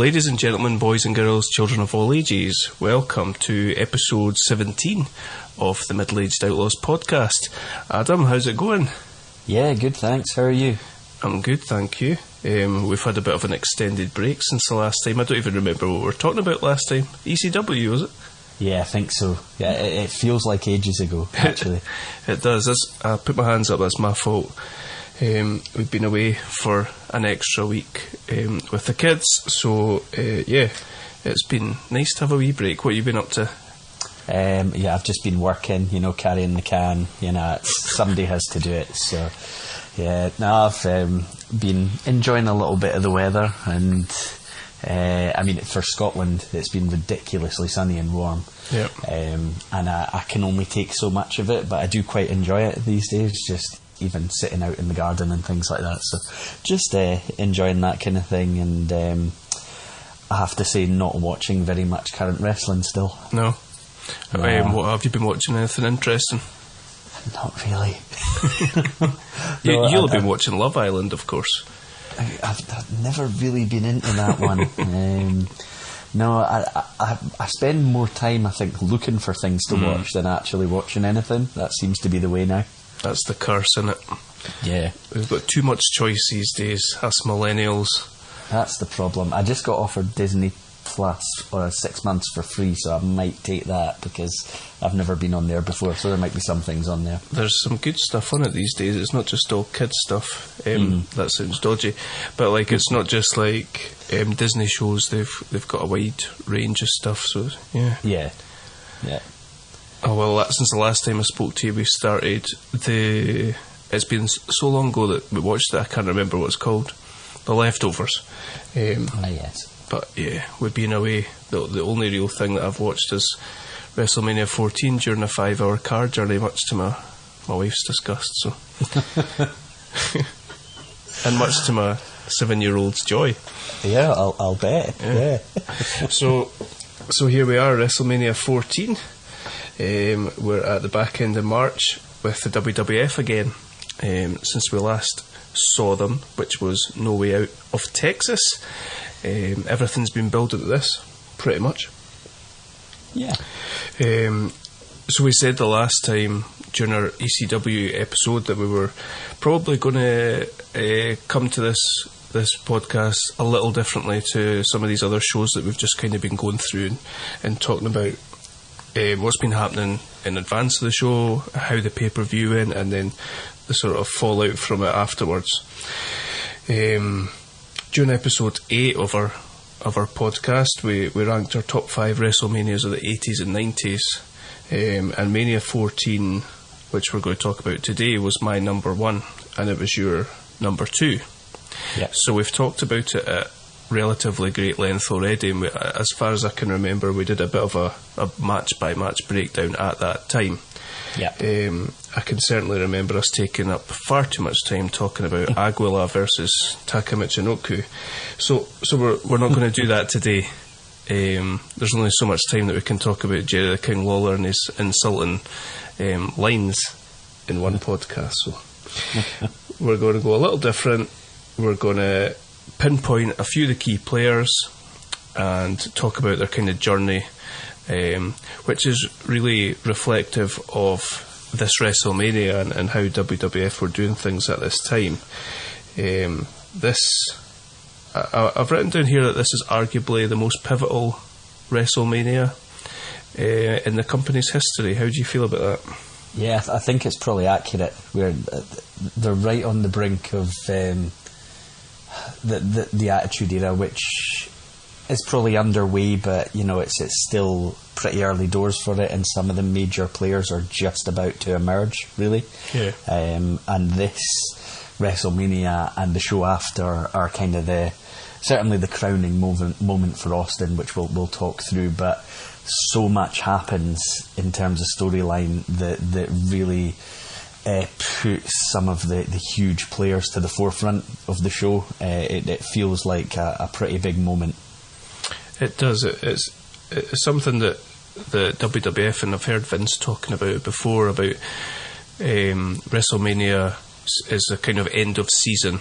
Ladies and gentlemen, boys and girls, children of all ages, welcome to episode 17 of the Middle-Aged Outlaws podcast. Adam, how's it going? Yeah, good, thanks. How are you? I'm good, thank you. We've had a bit of an extended break since the last time. I don't even remember what we were talking about last time. ECW, was it? Yeah, I think so. Yeah, it feels like ages ago, actually. It does. I put my hands up, that's my fault. We've been away for an extra week with the kids, so yeah, it's been nice to have a wee break. What have you been up to? Yeah, I've just been working, carrying the can, somebody has to do it, so yeah, no, I've been enjoying a little bit of the weather, and I mean, for Scotland, it's been ridiculously sunny and warm. Yep. And I can only take so much of it, but I do quite enjoy it these days, just even sitting out in the garden and things like that, so just enjoying that kind of thing. And I have to say, not watching very much current wrestling still. No. What have you been watching? Anything interesting? Not really. You'll have been watching Love Island, of course. I've never really been into that one. No, I spend more time, I think, looking for things to watch than actually watching anything. That seems to be the way now. That's the curse, isn't it? Yeah. We've got too much choice these days, us millennials. That's the problem. I just got offered Disney Plus for 6 months for free, so I might take that because I've never been on there before, so there might be some things on there. There's some good stuff on it these days. It's not just all kids stuff. That sounds dodgy, but it's not just like Disney shows. They've got a wide range of stuff, so yeah. Oh well, since the last time I spoke to you, we started it's been so long ago that we watched it, I can't remember what it's called. The Leftovers. Yes. But yeah, we've been away. The only real thing that I've watched is WrestleMania 14 during a 5-hour car journey, much to my wife's disgust. So, and much to my 7-year-old's joy. Yeah, I'll bet. Yeah. So here we are, WrestleMania 14. We're at the back end of March with the WWF again. Since we last saw them, which was No Way Out of Texas. Everything's been built at this, pretty much. Yeah. So we said the last time during our ECW episode that we were probably going to come to this podcast a little differently to some of these other shows that we've just kind of been going through and talking about what's been happening in advance of the show, how the pay-per-view went, and then the sort of fallout from it afterwards. During episode 8 of our podcast, we ranked our top 5 WrestleManias of the 80s and 90s, and Mania 14, which we're going to talk about today, was my number 1, and it was your number 2. Yep. So we've talked about it at relatively great length already, and as far as I can remember, we did a bit of a match-by-match breakdown at that time. Yeah. I can certainly remember us taking up far too much time talking about Aguila versus Taka Michinoku. So we're not going to do that today. There's only so much time that we can talk about Jerry the King Lawler and his insulting lines in one podcast. So we're going to go a little different. We're going to pinpoint a few of the key players and talk about their kind of journey, which is really reflective of this WrestleMania and how WWF were doing things at this time. I've written down here that this is arguably the most pivotal WrestleMania in the company's history. How do you feel about that? Yeah, I think it's probably accurate. They're right on the brink of the Attitude Era, which is probably underway, but it's still pretty early doors for it, and some of the major players are just about to emerge, really. Yeah. And this WrestleMania and the show after are kind of certainly the crowning moment for Austin, which we'll talk through. But so much happens in terms of storyline that really put some of the huge players to the forefront of the show. It feels like a pretty big moment. It does. It's something that the WWF, and I've heard Vince talking about it before, about WrestleMania is a kind of end of season,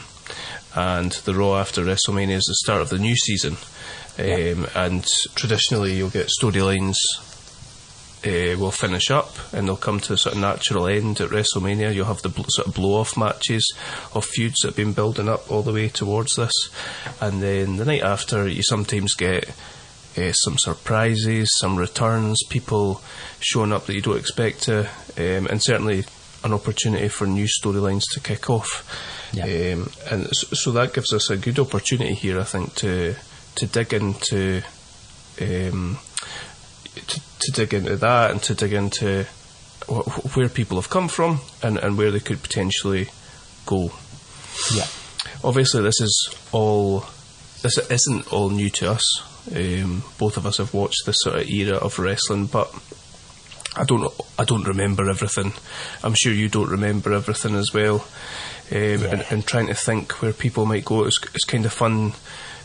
and the Raw after WrestleMania is the start of the new season. And traditionally you'll get storylines will finish up and they'll come to a sort of natural end at WrestleMania. You'll have the sort of blow-off matches of feuds that have been building up all the way towards this, and then the night after you sometimes get some surprises, some returns, people showing up that you don't expect to, and certainly an opportunity for new storylines to kick off. And so that gives us a good opportunity here, I think, to dig into to dig into that, and to dig into where people have come from and where they could potentially go. Obviously this isn't all new to us. Both of us have watched this sort of era of wrestling, but I don't remember everything. I'm sure you don't remember everything as well. And trying to think where people might go, it's kind of fun,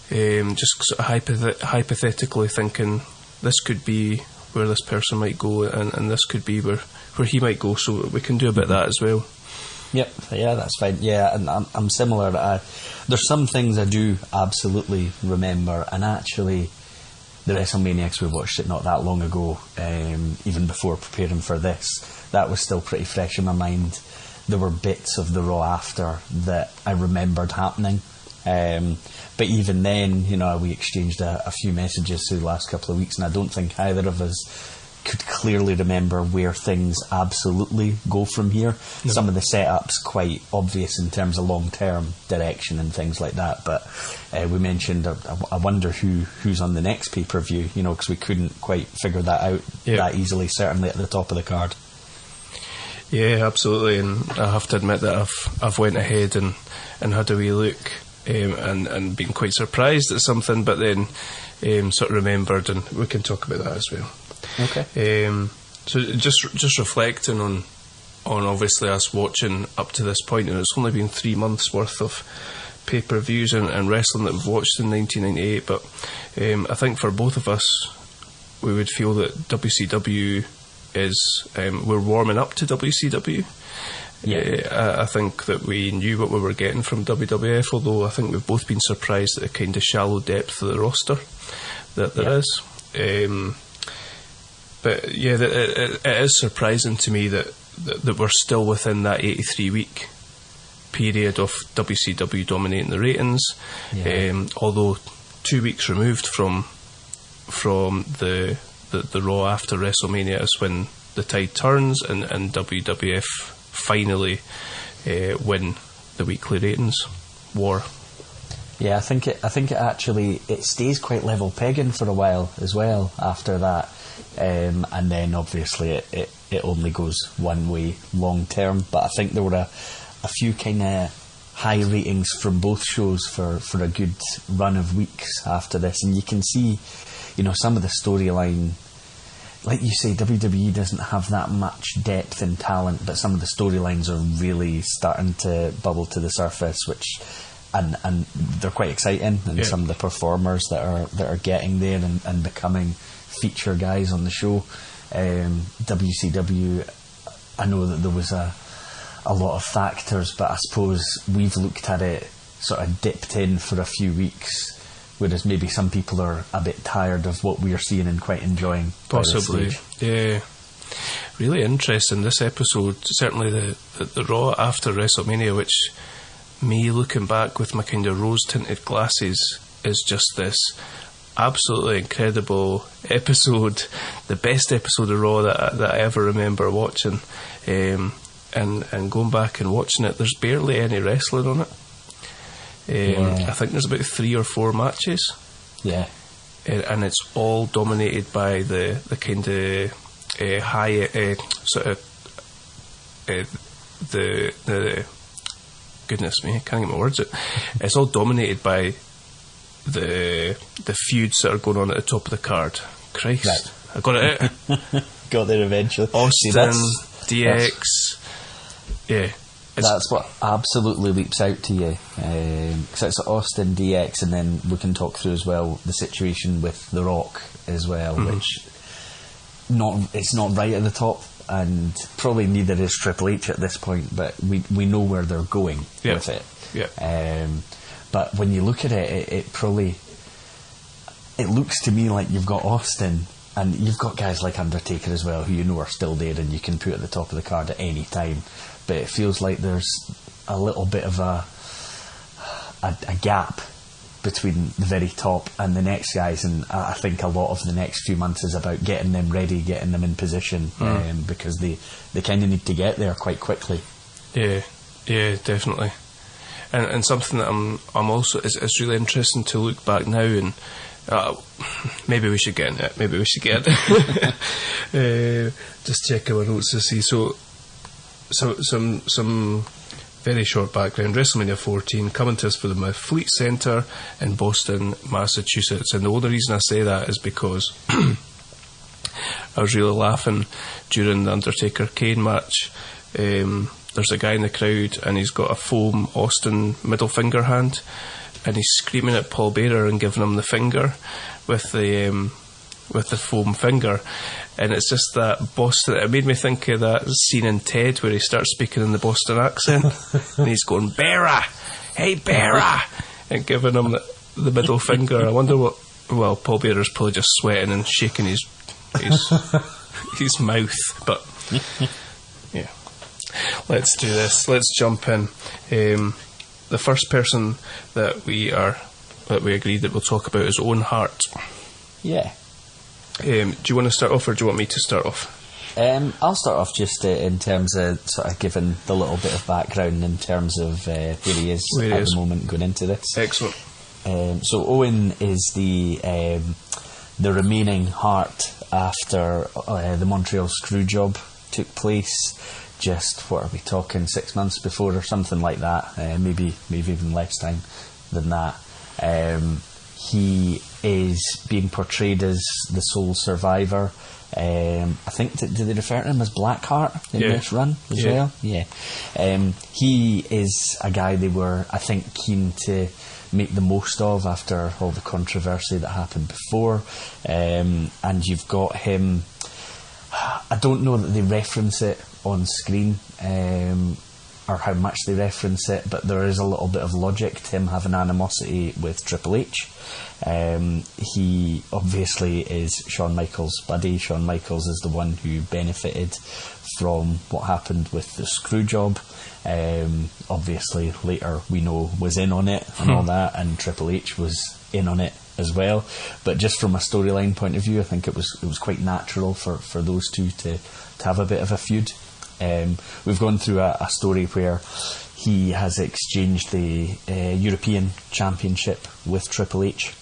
just sort of hypothetically thinking this could be where this person might go, and this could be where he might go, so we can do a bit of that as well. That's fine. And I'm similar. There's some things I do absolutely remember, and actually the WrestleMania, 'cause we watched it not that long ago, even before preparing for this, that was still pretty fresh in my mind. There were bits of the Raw after that I remembered happening, but even then, we exchanged a few messages through the last couple of weeks, and I don't think either of us could clearly remember where things absolutely go from here. No. Some of the setups quite obvious in terms of long-term direction and things like that, but we mentioned I wonder who's on the next pay-per-view, because we couldn't quite figure that out that easily, certainly at the top of the card. Yeah, absolutely, and I have to admit that I've went ahead and had a wee look, and been quite surprised at something, but then sort of remembered, and we can talk about that as well. Okay. So just reflecting on obviously us watching up to this point, and it's only been 3 months worth of pay-per-views and wrestling that we've watched in 1998, but I think for both of us we would feel that WCW is we're warming up to WCW. I think that we knew what we were getting from WWF, although I think we've both been surprised at the kind of shallow depth of the roster that there is. But it is surprising to me that we're still within that 83-week period of WCW dominating the ratings. Although 2 weeks removed from the Raw after WrestleMania is when the tide turns and WWF finally win the weekly ratings war. I think it actually stays quite level pegging for a while as well after that, and then obviously it only goes one way long term. But I think there were a few kind of high ratings from both shows for a good run of weeks after this, and you can see, some of the storyline. Like you say, WWE doesn't have that much depth and talent, but some of the storylines are really starting to bubble to the surface, and they're quite exciting. And some of the performers that are getting there and becoming feature guys on the show. WCW, I know that there was a lot of factors, but I suppose we've looked at it sort of dipped in for a few weeks, whereas maybe some people are a bit tired of what we are seeing and quite enjoying. Possibly, yeah. Really interesting, this episode, certainly the Raw after WrestleMania, which me looking back with my kind of rose-tinted glasses is just this absolutely incredible episode, the best episode of Raw that I ever remember watching, and going back and watching it, there's barely any wrestling on it. I think there's about 3 or 4 matches. And it's all dominated by the kind of high sort of the goodness me, I can't get my words out. It's all dominated by the feuds that are going on at the top of the card. Christ, right. I got it out. Got there eventually. Austin, DX, that's what absolutely leaps out to you, because it's Austin, DX, and then we can talk through as well the situation with The Rock as well, which it's not right at the top, and probably neither is Triple H at this point, but we know where they're going with it. But when you look at it, it probably it looks to me like you've got Austin, and you've got guys like Undertaker as well, who you know are still there and you can put at the top of the card at any time. But it feels like there's a little bit of a gap between the very top and the next guys, and I think a lot of the next few months is about getting them ready, getting them in position, because they kind of need to get there quite quickly. Yeah, definitely. And something that I'm also it's really interesting to look back now, and maybe we should get into it. Just check our notes to see. So some very short background. WrestleMania 14 coming to us from the Fleet Centre in Boston, Massachusetts. And the only reason I say that is because I was really laughing during the Undertaker Kane match. There's a guy in the crowd and he's got a foam Austin middle finger hand, and he's screaming at Paul Bearer and giving him the finger with the foam finger. And it's just that Boston, it made me think of that scene in Ted where he starts speaking in the Boston accent and he's going, Bearer, hey Bearer, and giving him the middle finger. I wonder what, well, Paul Bearer's probably just sweating and shaking his mouth, but yeah. Let's do this. Let's jump in. The first person that we agreed that we'll talk about is Owen Hart. Yeah. Do you want to start off, or do you want me to start off? I'll start off just in terms of sort of giving the little bit of background in terms of where he is at the moment going into this. Excellent. So Owen is the remaining Hart after the Montreal Screwjob took place. Just, what are we talking, 6 months before or something like that, maybe even less time than that. He is being portrayed as the sole survivor. I think, do they refer to him as Blackheart in this run as well? Yeah. He is a guy they were, I think, keen to make the most of after all the controversy that happened before. And you've got him, I don't know that they reference it on screen or how much they reference it, but there is a little bit of logic to him having animosity with Triple H. He obviously is Shawn Michaels' buddy. Shawn Michaels is the one who benefited from what happened with the screw job. Obviously later we know was in on it and all that, and Triple H was in on it as well. But just from a storyline point of view, I think it was quite natural for those two to have a bit of a feud. We've gone through a story where he has exchanged the European Championship with Triple H,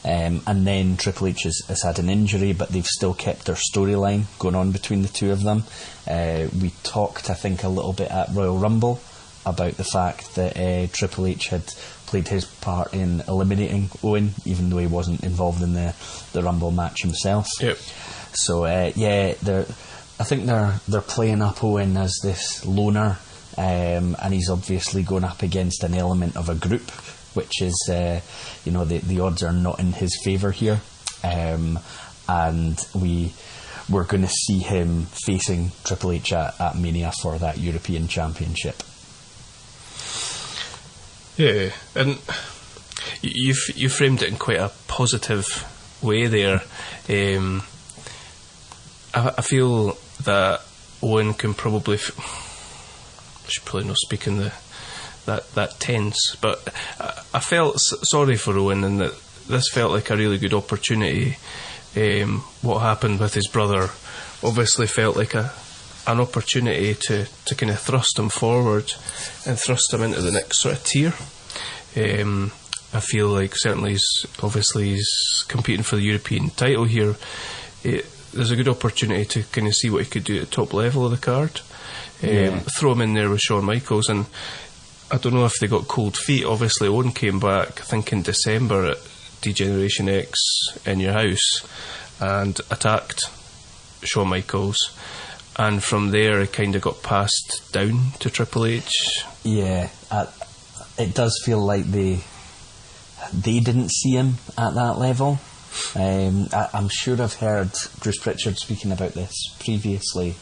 and then Triple H has had an injury, but they've still kept their storyline going on between the two of them. We talked, I think, a little bit at Royal Rumble about the fact that Triple H had played his part in eliminating Owen, even though he wasn't involved in the Rumble match himself. Yep. So I think they're playing up Owen as this loner, and he's obviously going up against an element of a group, which is, the odds are not in his favour here, and we're going to see him facing Triple H at Mania for that European Championship. Yeah, and you framed it in quite a positive way there. I feel that Owen can probably I should probably not speak in that tense, but I felt sorry for Owen, and that this felt like a really good opportunity. What happened with his brother obviously felt like an opportunity to kind of thrust him forward and thrust him into the next sort of tier. I feel like certainly he's competing for the European title here. There's a good opportunity to kind of see what he could do at the top level of the card. Throw him in there with Shawn Michaels, and I don't know if they got cold feet. Obviously Owen came back, I think in December, at D-Generation X in your house and attacked Shawn Michaels, and from there it kind of got passed down to Triple H. It does feel like they didn't see him at that level. I'm sure I've heard Bruce Pritchard speaking about this previously,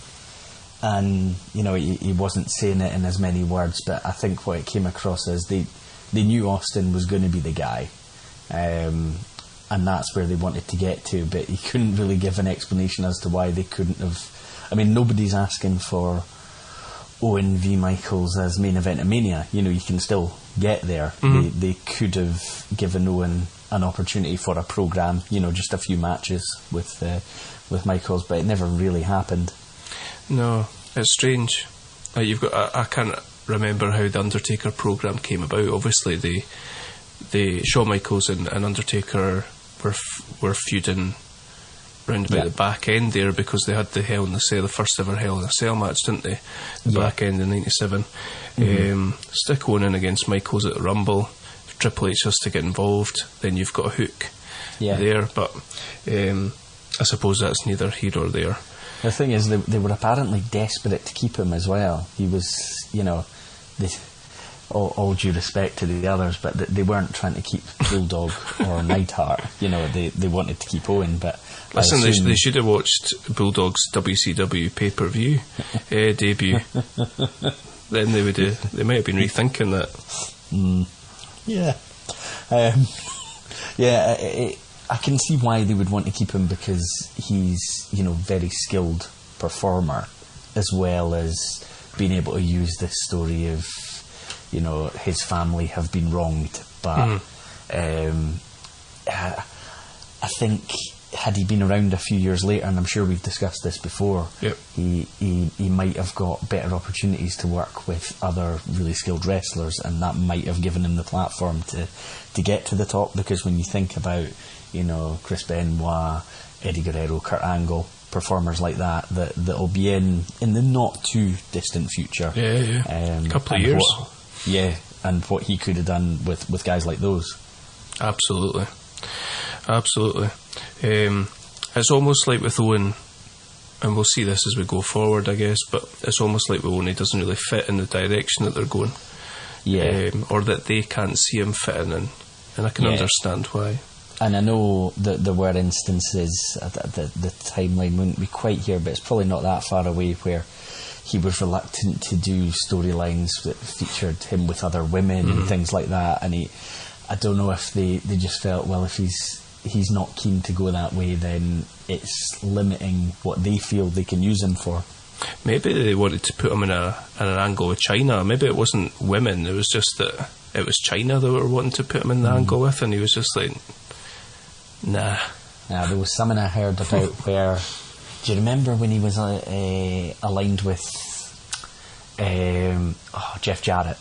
and he wasn't saying it in as many words, but I think what it came across as they knew Austin was going to be the guy, and that's where they wanted to get to, but he couldn't really give an explanation as to why they couldn't have. I mean, nobody's asking for Owen v Michaels as main event of Mania. You know, you can still get there. They could have given Owen an opportunity for a programme, you know, just a few matches with Michaels, but it never really happened. No, it's strange. You've got. I can't remember how the Undertaker programme came about. Obviously, the Shawn Michaels and Undertaker were feuding round about the back end there, because they had the Hell in a Cell, the first ever Hell in a Cell match, didn't they? The back end in '97. Stick Owen in against Michaels at the Rumble. If Triple H has to get involved, then you've got a hook there. But I suppose that's neither here or there. The thing is, they were apparently desperate to keep him as well. He was, you know, all due respect to the others, but they weren't trying to keep Bulldog or Neidhart. You know, they wanted to keep Owen, but listen, they should have watched Bulldog's WCW pay-per-view debut. Then they might have been rethinking that. I can see why they would want to keep him, because he's, you know, very skilled performer, as well as being able to use this story of, you know, his family have been wronged. But I think had he been around a few years later, and I'm sure we've discussed this before, he might have got better opportunities to work with other really skilled wrestlers, and that might have given him the platform to get to the top. Because when you think about, you know, Chris Benoit, Eddie Guerrero, Kurt Angle, performers like that'll be in the not too distant future. Couple of years. And what he could have done with guys like those. Absolutely. It's almost like with Owen, and we'll see this as we go forward, I guess, but it's almost like with Owen, he doesn't really fit in the direction that they're going. Or that they can't see him fitting in, and I can understand why. And I know that there were instances, the timeline wouldn't be quite here, but it's probably not that far away, where he was reluctant to do storylines that featured him with other women and things like that, and I don't know if they just felt, well, if he's not keen to go that way, then it's limiting what they feel they can use him for. Maybe they wanted to put him in an angle with China. Maybe it wasn't women, it was just that it was China they were wanting to put him in the angle with, and he was just like, nah. There was something I heard about where, do you remember when he was aligned with Jeff Jarrett?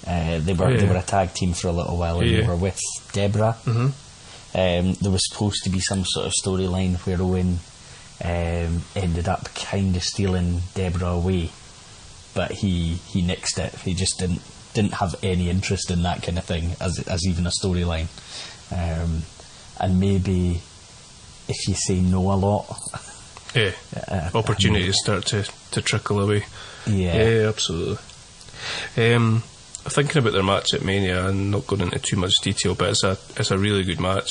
They were a tag team for a little while, and they were with Deborah. There was supposed to be some sort of storyline where Owen ended up kind of stealing Deborah away, but he nixed it. He just didn't have any interest in that kind of thing as even a storyline. And maybe if you say no a lot, opportunities start to trickle away. Absolutely. Thinking about their match at Mania, and not going into too much detail, but it's a really good match.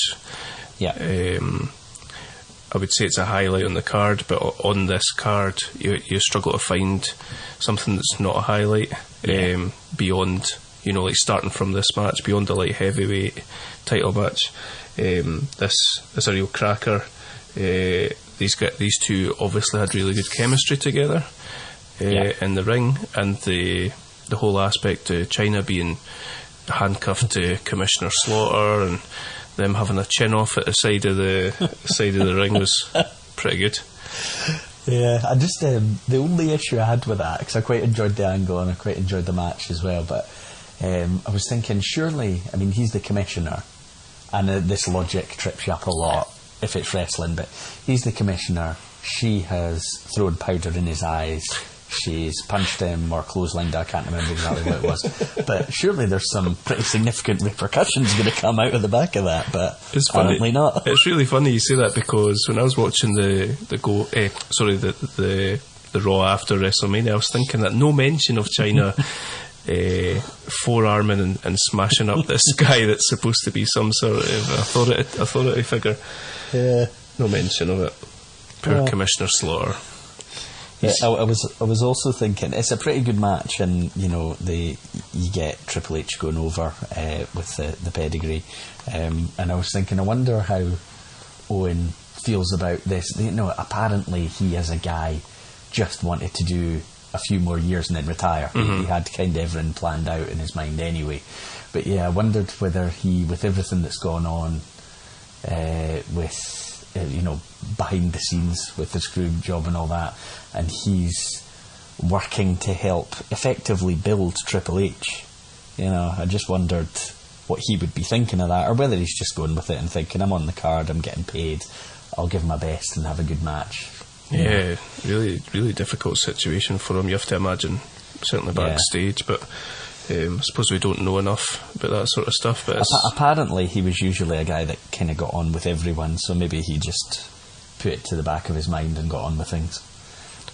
I would say it's a highlight on the card, but on this card you struggle to find something that's not a highlight beyond, you know, like starting from this match, beyond the light heavyweight title match. This is a real cracker. These two obviously had really good chemistry together in the ring, and the whole aspect of China being handcuffed to Commissioner Slaughter and them having a chin off at the side of the ring was pretty good. I just the only issue I had with that, because I quite enjoyed the angle and I quite enjoyed the match as well, but I was thinking, surely, I mean, he's the commissioner, and this logic trips you up a lot if it's wrestling, but he's the commissioner, she has thrown powder in his eyes, she's punched him or clotheslined, I can't remember exactly what it was, but surely there's some pretty significant repercussions going to come out of the back of that, but it's apparently not. It's really funny you say that, because when I was watching the Raw after WrestleMania, I was thinking that no mention of China forearming and smashing up this guy that's supposed to be some sort of authority figure. No mention of it. Poor Commissioner Slaughter. I was also thinking it's a pretty good match, and you get Triple H going over with the pedigree, and I was thinking, I wonder how Owen feels about this. Apparently he, as a guy, just wanted to do a few more years and then retire. He had kind of everything planned out in his mind anyway. But yeah, I wondered whether he, with everything that's gone on, behind the scenes with the screw job and all that, and he's working to help effectively build Triple H. I just wondered what he would be thinking of that, or whether he's just going with it and thinking, I'm on the card, I'm getting paid, I'll give my best and have a good match. Yeah, really, really difficult situation for him. You have to imagine, certainly backstage, but I suppose we don't know enough about that sort of stuff. But apparently he was usually a guy that kind of got on with everyone, so maybe he just put it to the back of his mind and got on with things.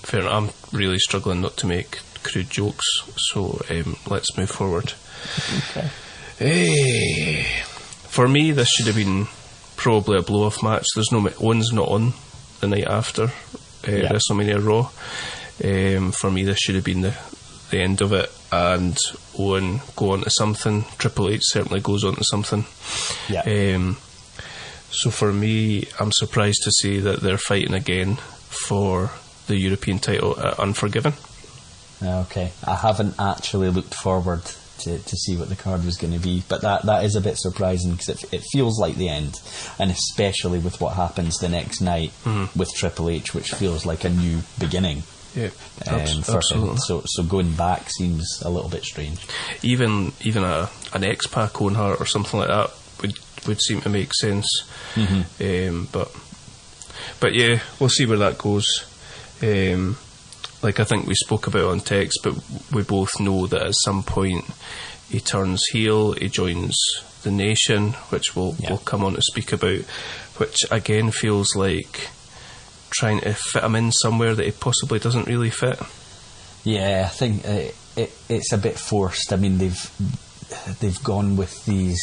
Fair enough. I'm really struggling not to make crude jokes, so let's move forward. Okay. For me, this should have been probably a blow-off match. Owen's not on the night after WrestleMania Raw. For me, this should have been the end of it, and Owen go on to something. Triple H certainly goes on to something. So for me, I'm surprised to see that they're fighting again for the European title at Unforgiven. Okay, I haven't actually looked forward to see what the card was going to be, but that is a bit surprising, because it feels like the end, and especially with what happens the next night with Triple H, which feels like a new beginning. Yeah, absolutely. So going back seems a little bit strange. Even an X-Pac Owen Hart or something like that would seem to make sense. But yeah, we'll see where that goes. Like I think we spoke about on text, but we both know that at some point he turns heel, he joins the Nation, which we'll come on to speak about, which again feels like trying to fit him in somewhere that he possibly doesn't really fit. Yeah, I think it's a bit forced. I mean, they've gone with these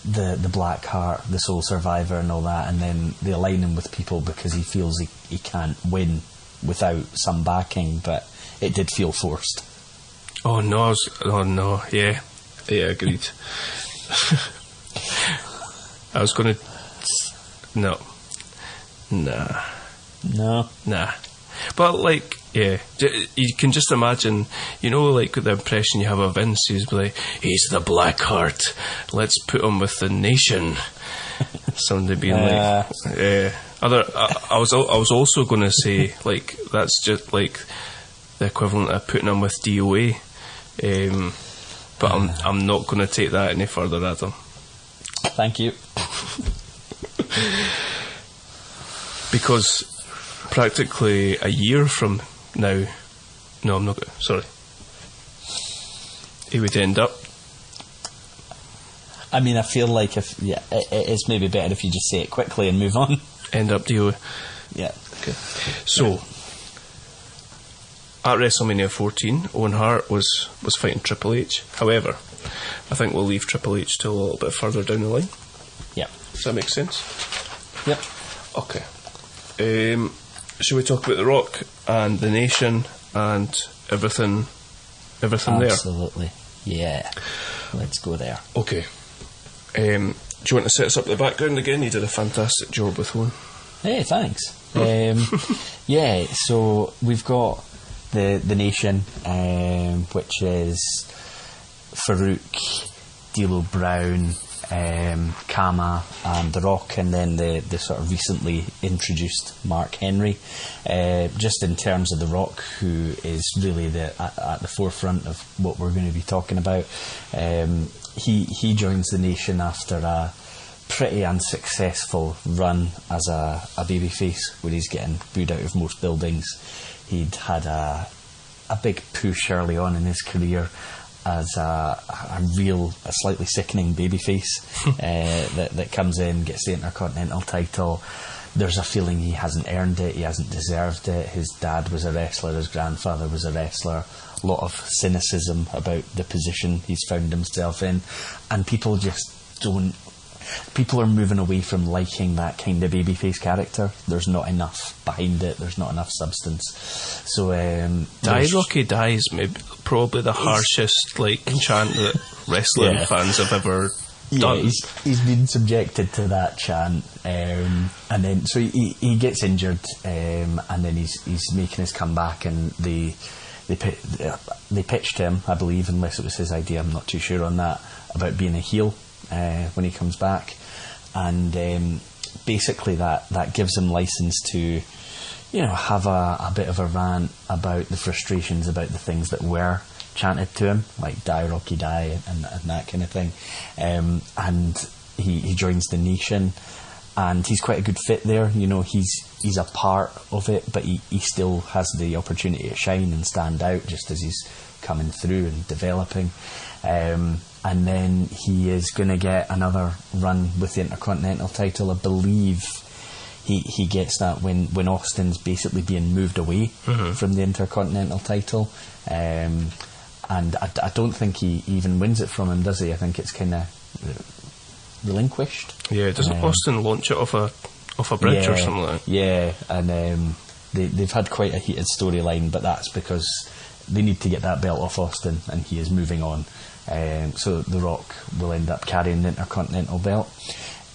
the Black Heart, the Soul Survivor and all that, and then they align him with people because he feels he can't win without some backing, but it did feel forced. Oh no, yeah, agreed. I was going to... Nah. But like, yeah, you can just imagine, like the impression you have of Vince, he's like, he's the Black Heart, let's put him with the Nation. Somebody being like, I was also going to say, like, that's just like the equivalent of putting him with DOA, but I'm not going to take that any further, Adam. Thank you. Because practically a year from now, no, I'm not. Sorry, he would end up. I mean, I feel like it's maybe better if you just say it quickly and move on. End up DOA. Yeah. Okay. So at WrestleMania 14, Owen Hart was fighting Triple H. However, I think we'll leave Triple H till a little bit further down the line. Yeah. Does that make sense? Yep. Okay. Shall we talk about The Rock and the Nation and everything there? Absolutely. Yeah. Let's go there. Okay. Do you want to set us up the background again? You did a fantastic job with one. Hey, thanks. Yeah, so we've got the Nation, which is Farouk, D'Lo Brown, Kama and The Rock, and then the sort of recently introduced Mark Henry. Just in terms of The Rock, who is really at the forefront of what we're going to be talking about, he joins the Nation after a pretty unsuccessful run as a babyface, where he's getting booed out of most buildings. He'd had a big push early on in his career as a slightly sickening babyface that comes in, gets the Intercontinental title. There's a feeling he hasn't earned it, he hasn't deserved it. His dad was a wrestler, his grandfather was a wrestler. A lot of cynicism about the position he's found himself in, and people just don't people are moving away from liking that kind of babyface character. There's not enough behind it. There's not enough substance. So Die Rocky Dies, maybe probably the harshest chant that wrestling fans have ever done. He's been subjected to that chant, and then so he gets injured, and then he's making his comeback, and they pitched him, I believe, unless it was his idea, I'm not too sure on that, about being a heel when he comes back, and basically that gives him license to, have a bit of a rant about the frustrations about the things that were chanted to him, like Die Rocky Die and that kind of thing, and he joins the Nation, and he's quite a good fit there. He's a part of it, but he still has the opportunity to shine and stand out just as he's coming through and developing, and then he is going to get another run with the Intercontinental title. I believe he gets that when Austin's basically being moved away from the Intercontinental title, and I don't think he even wins it from him, does he? I think it's kind of relinquished. Yeah, doesn't Austin launch it off a bridge or something like that? Yeah, and they've had quite a heated storyline, but that's because they need to get that belt off Austin, and he is moving on. So The Rock will end up carrying the Intercontinental belt.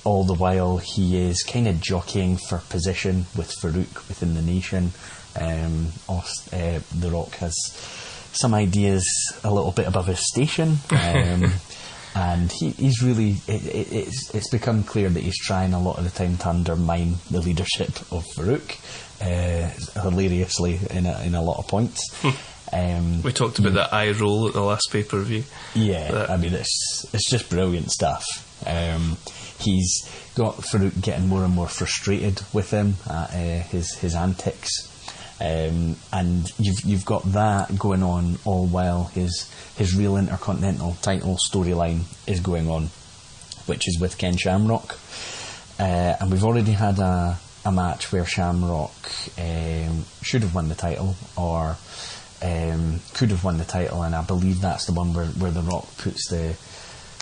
All the while, he is kind of jockeying for position with Farouk within the Nation. The Rock has some ideas a little bit above his station, and he's really it's become clear that he's trying a lot of the time to undermine the leadership of Farouk, hilariously in a lot of points. We talked about that eye roll at the last pay-per-view. I mean, it's just brilliant stuff. He's got Farouk getting more and more frustrated with him at his antics, and you've got that going on all while his real Intercontinental title storyline is going on, which is with Ken Shamrock, and we've already had a match where Shamrock should have won the title, or could have won the title, and I believe that's the one where The Rock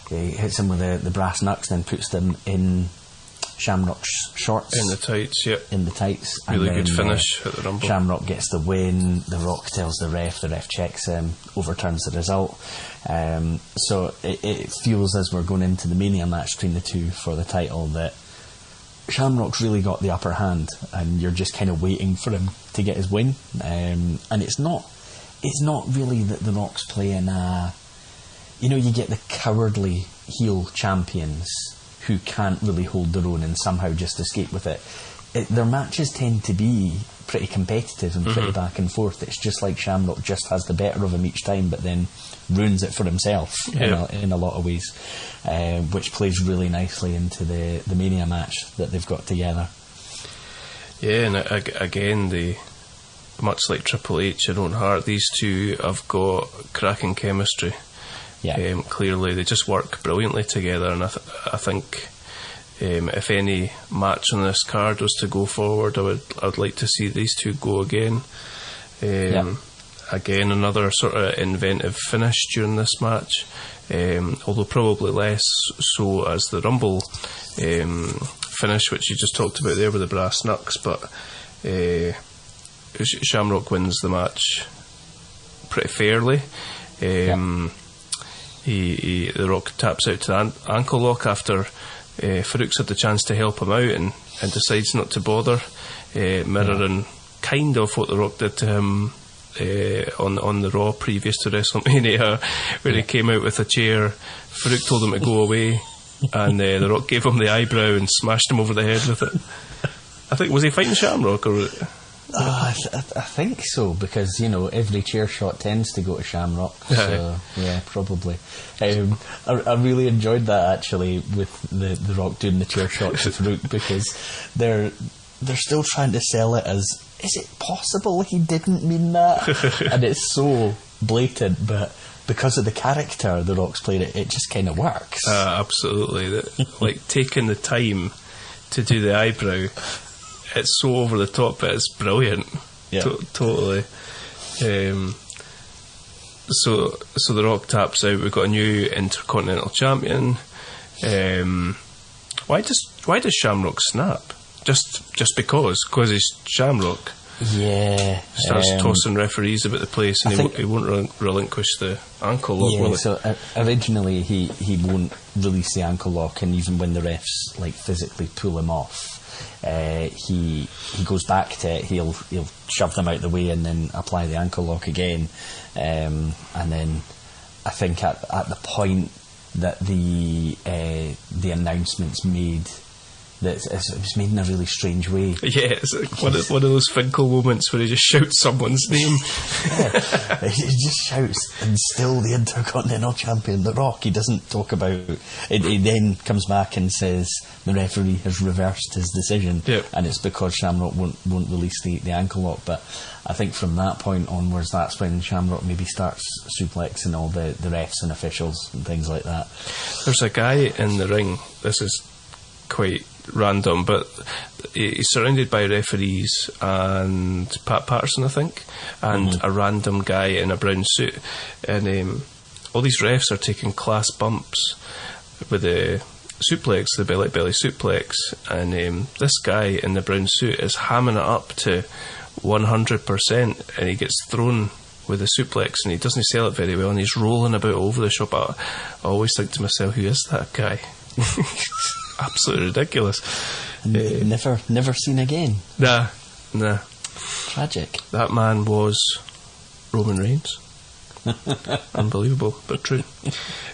hits him with the brass knucks, then puts them in Shamrock's shorts. In the tights, yeah. In the tights. Really good finish at the Rumble. Shamrock gets the win, The Rock tells the ref checks him, overturns the result. So it feels, as we're going into the Mania match between the two for the title, that Shamrock's really got the upper hand, and you're just kind of waiting for him to get his win. And it's not really that The Rock's playing you get the cowardly heel champions who can't really hold their own and somehow just escape with it. Their matches tend to be pretty competitive and pretty back and forth. It's just like Shamrock just has the better of him each time, but then ruins it for himself in a lot of ways, which plays really nicely into the Mania match that they've got together. Yeah, and again, much like Triple H and Owen Hart, these two have got cracking chemistry. Yeah. Clearly they just work brilliantly together, and I think if any match on this card was to go forward, I'd like to see these two go again. Again, another sort of inventive finish during this match, although probably less so as the Rumble finish, which you just talked about there with the brass knucks, but Shamrock wins the match pretty fairly. The Rock taps out to the ankle lock after Farouk's had the chance to help him out and decides not to bother, mirroring kind of what The Rock did to him on the Raw previous to WrestleMania, where he came out with a chair. Farouk told him to go away, and The Rock gave him the eyebrow and smashed him over the head with it. I think, was he fighting Shamrock or? I think so, because every chair shot tends to go to Shamrock, so yeah, probably. I really enjoyed that actually, with the Rock doing the chair shot to Farouk, because they're still trying to sell it as, is it possible he didn't mean that? And it's so blatant, but because of the character The Rock's played, it just kind of works. Absolutely, like taking the time to do the eyebrow. It's so over the top, but it's brilliant. Yeah. Totally. So The Rock taps out. We've got a new Intercontinental Champion. Why does Shamrock snap? Just because he's Shamrock. Yeah. Starts tossing referees about the place, and he won't relinquish the ankle lock, will he? So originally he won't release the ankle lock, and even when the refs like physically pull him off, he goes back to it. He'll shove them out the way and then apply the ankle lock again, and then I think at the point that the announcement's made, that it was made in a really strange way. Yeah, it's like one of those Finkel moments where he just shouts someone's name. Yeah, he just shouts, and still the Intercontinental Champion, The Rock. He doesn't talk about it. He then comes back and says the referee has reversed his decision, yep. And it's because Shamrock won't release the ankle lock. But I think from that point onwards, that's when Shamrock maybe starts suplexing all the refs and officials and things like that. There's a guy in the ring, this is quite random, but he's surrounded by referees and Pat Patterson, I think, and a random guy in a brown suit, and all these refs are taking class bumps with the suplex, the belly suplex, and this guy in the brown suit is hamming it up to 100%, and he gets thrown with the suplex, and he doesn't sell it very well, and he's rolling about over the shop. I always think to myself, who is that guy? Absolutely ridiculous. Never seen again. Nah. Tragic. That man was Roman Reigns. Unbelievable, but true.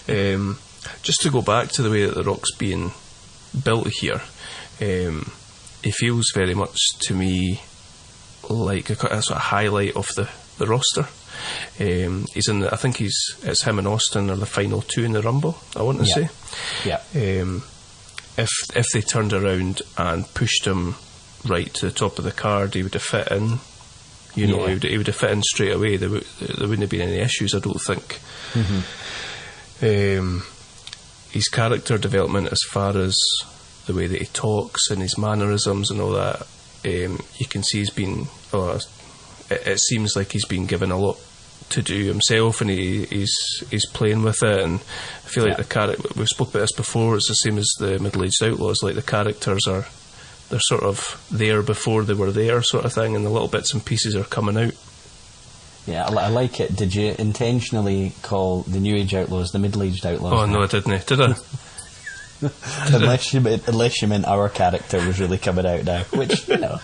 Just to go back to the way that The Rock's being built here, he feels very much to me like a sort of highlight of the roster. He's in I think it's him and Austin are the final two in the Rumble, I want to say. Yeah. If they turned around and pushed him right to the top of the card, he would have fit in. He would have fit in straight away. There wouldn't have been any issues, I don't think. His character development, as far as the way that he talks and his mannerisms and all that, you can see he's been. It seems like he's been given a lot to do himself, and he's playing with it, and I feel like the character, we've spoke about this before, it's the same as the middle-aged Outlaws, like the characters they're sort of there before they were there, sort of thing, and the little bits and pieces are coming out. Yeah, I like it. Did you intentionally call the New Age Outlaws the middle-aged Outlaws? Oh no, I didn't. Did I? Unless you meant our character was really coming out now, which, you know.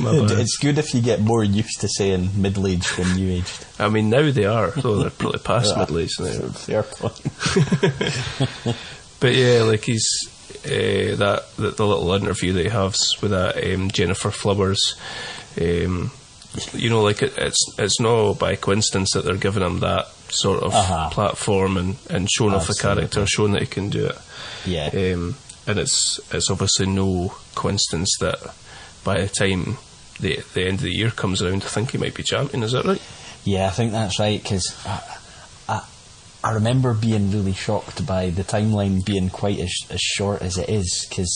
It's good if you get more used to saying middle-aged than new-aged. I mean, now they are, though they're probably past middle-aged now. Fair point. But yeah, like he's the little interview that he has with that Jennifer Flowers. Like it's not by coincidence that they're giving him that sort of platform and showing off the character, showing that he can do it. Yeah. And it's obviously no coincidence that by the time the end of the year comes around, I think he might be champion. Is that right? Yeah, I think that's right, because I remember being really shocked by the timeline being quite as short as it is, because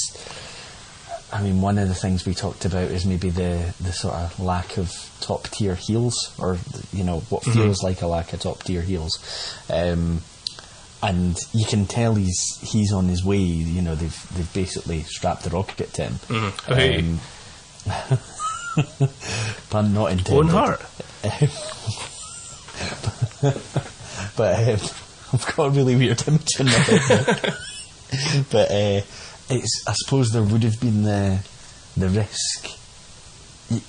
I mean, one of the things we talked about is maybe the sort of lack of top tier heels, or what feels like a lack of top tier heels, and you can tell he's on his way. They've basically strapped the rocket to him. Pun not intended. Owen Hart. But I've got a really weird image in my head. But I suppose there would have been the risk.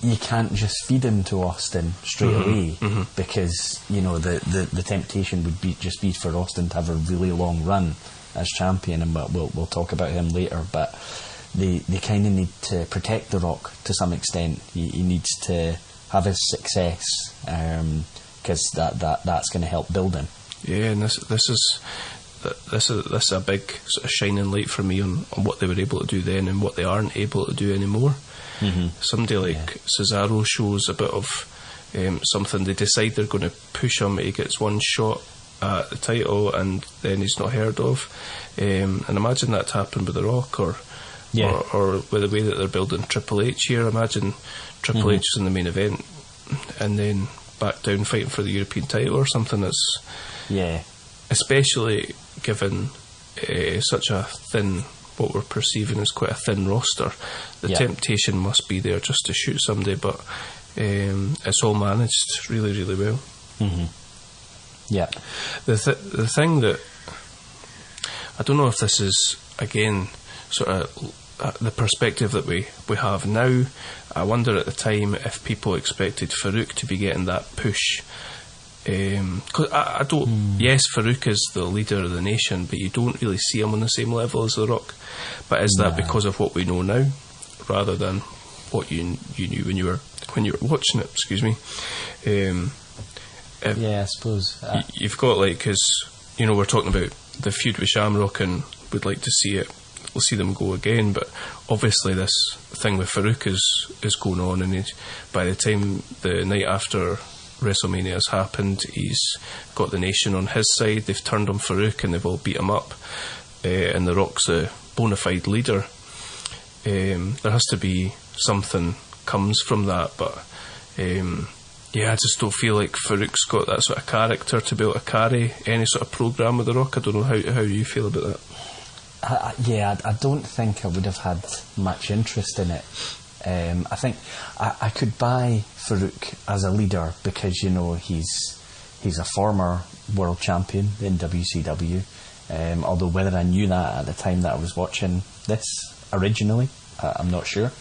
You can't just feed him to Austin straight away, because the temptation would be for Austin to have a really long run as champion, and we'll talk about him later. But they kind of need to protect The Rock to some extent. He needs to have his success, because that's going to help build him. Yeah, and this is a big sort of shining light for me on what they were able to do then and what they aren't able to do anymore. Somebody like Cesaro shows a bit of something. They decide they're going to push him. He gets one shot at the title, and then he's not heard of. And imagine that happened with The Rock, or with the way that they're building Triple H here. Imagine Triple H is in the main event, and then back down fighting for the European title or something. That's especially given such a thin, what we're perceiving as quite a thin roster, the temptation must be there just to shoot somebody, but it's all managed really, really well. Yeah. The thing that I don't know if this is again sort of the perspective that we have now. I wonder at the time if people expected Farouk to be getting that push. Cause I don't. Yes, Farouk is the leader of the nation, but you don't really see him on the same level as The Rock. But is that because of what we know now, rather than what you knew when you were watching it? Excuse me. Yeah, I suppose you've got, like, because we're talking about the feud with Shamrock, and we'd like to see it. We'll see them go again, but obviously this thing with Farouk is going on, and by the time the night after WrestleMania has happened, he's got the nation on his side. They've turned on Farouk and they've all beat him up, and The Rock's a bona fide leader. There has to be something comes from that, but I just don't feel like Farouk's got that sort of character to be able to carry any sort of programme with The Rock. I don't know how you feel about that. I don't think I would have had much interest in it. I think I could buy Farouk as a leader because he's a former world champion in WCW. Although whether I knew that at the time that I was watching this originally, I'm not sure.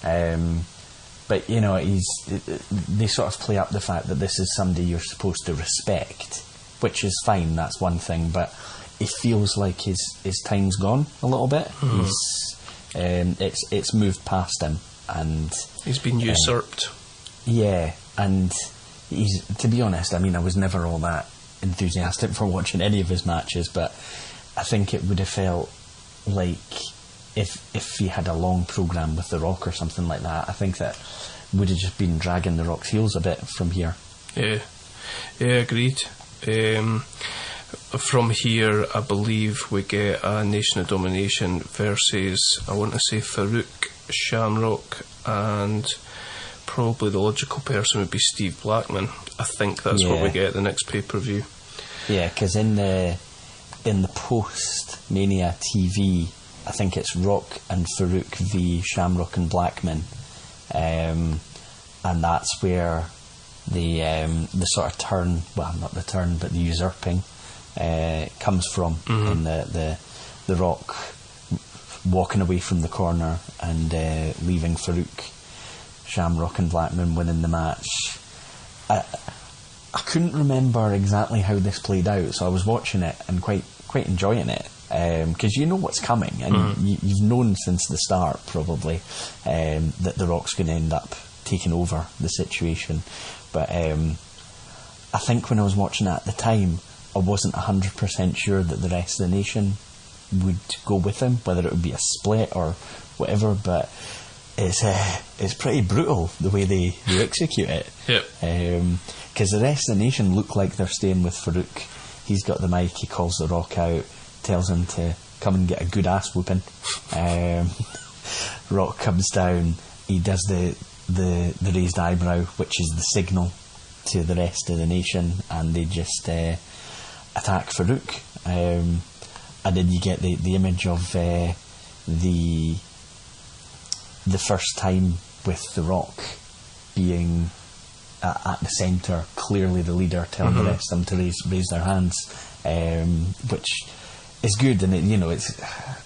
But they sort of play up the fact that this is somebody you're supposed to respect, which is fine. That's one thing, but it feels like his time's gone a little bit. It's moved past him, and he's been usurped. And he's, to be honest, I mean, I was never all that enthusiastic for watching any of his matches, but I think it would have felt like if he had a long programme with The Rock or something like that, I think that would have just been dragging The Rock's heels a bit from here. Yeah, agreed. From here, I believe we get a Nation of Domination versus, I want to say, Farouk, Shamrock, and probably the logical person would be Steve Blackman. I think that's what we get at the next pay-per-view. Yeah, because in the post-Mania TV, I think it's Rock and Farouk v Shamrock and Blackman, and that's where the sort of turn, well, not the turn, but the usurping comes from. In the Rock walking away from the corner and leaving Farouk, Shamrock and Blackman winning the match. I couldn't remember exactly how this played out, so I was watching it and quite enjoying it, because you know what's coming, and you've known since the start probably that The Rock's going to end up taking over the situation. But I think when I was watching it at the time, I wasn't 100% sure that the rest of the nation would go with him, whether it would be a split or whatever. But it's pretty brutal the way they execute it. Because the rest of the nation look like they're staying with Farouk. He's got the mic, he calls The Rock out, tells him to come and get a good ass whooping. Rock comes down, he does the raised eyebrow, which is the signal to the rest of the nation, and they just attack Farouk. And then you get the image of the first time with The Rock being at the centre, clearly the leader, telling the rest of them to raise their hands, which is good. And it's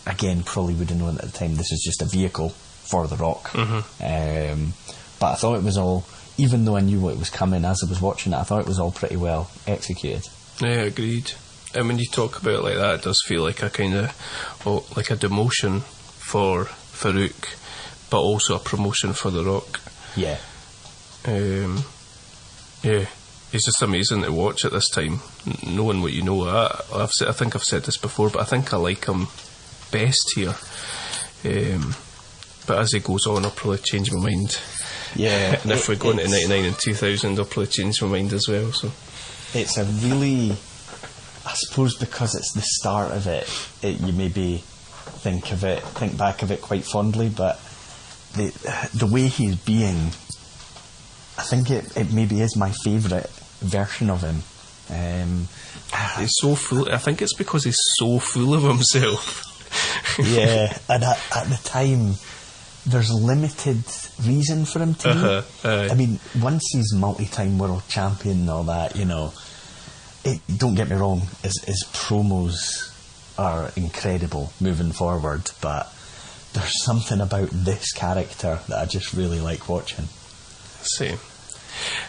again, probably would have known at the time this is just a vehicle for The Rock. But I thought it was all, even though I knew what was coming as I was watching it, I thought it was all pretty well executed. Yeah, agreed. And when you talk about it like that, it does feel like a kind of like a demotion for Farouk, but also a promotion for The Rock. Yeah. It's just amazing to watch at this time, knowing what you know. I think I've said this before, but I think I like him best here. But as he goes on, I'll probably change my mind. Yeah. And if we go into 99 and 2000, I'll probably change my mind as well. So it's a really, I suppose because it's the start of it, you maybe think back of it quite fondly, but the way he's being, I think it maybe is my favourite version of him. He's so full. I think it's because he's so full of himself. Yeah, and at the time, there's limited reason for him to be. I mean, once he's multi-time world champion and all that, you know, don't get me wrong, his promos are incredible moving forward, but there's something about this character that I just really like watching. Same.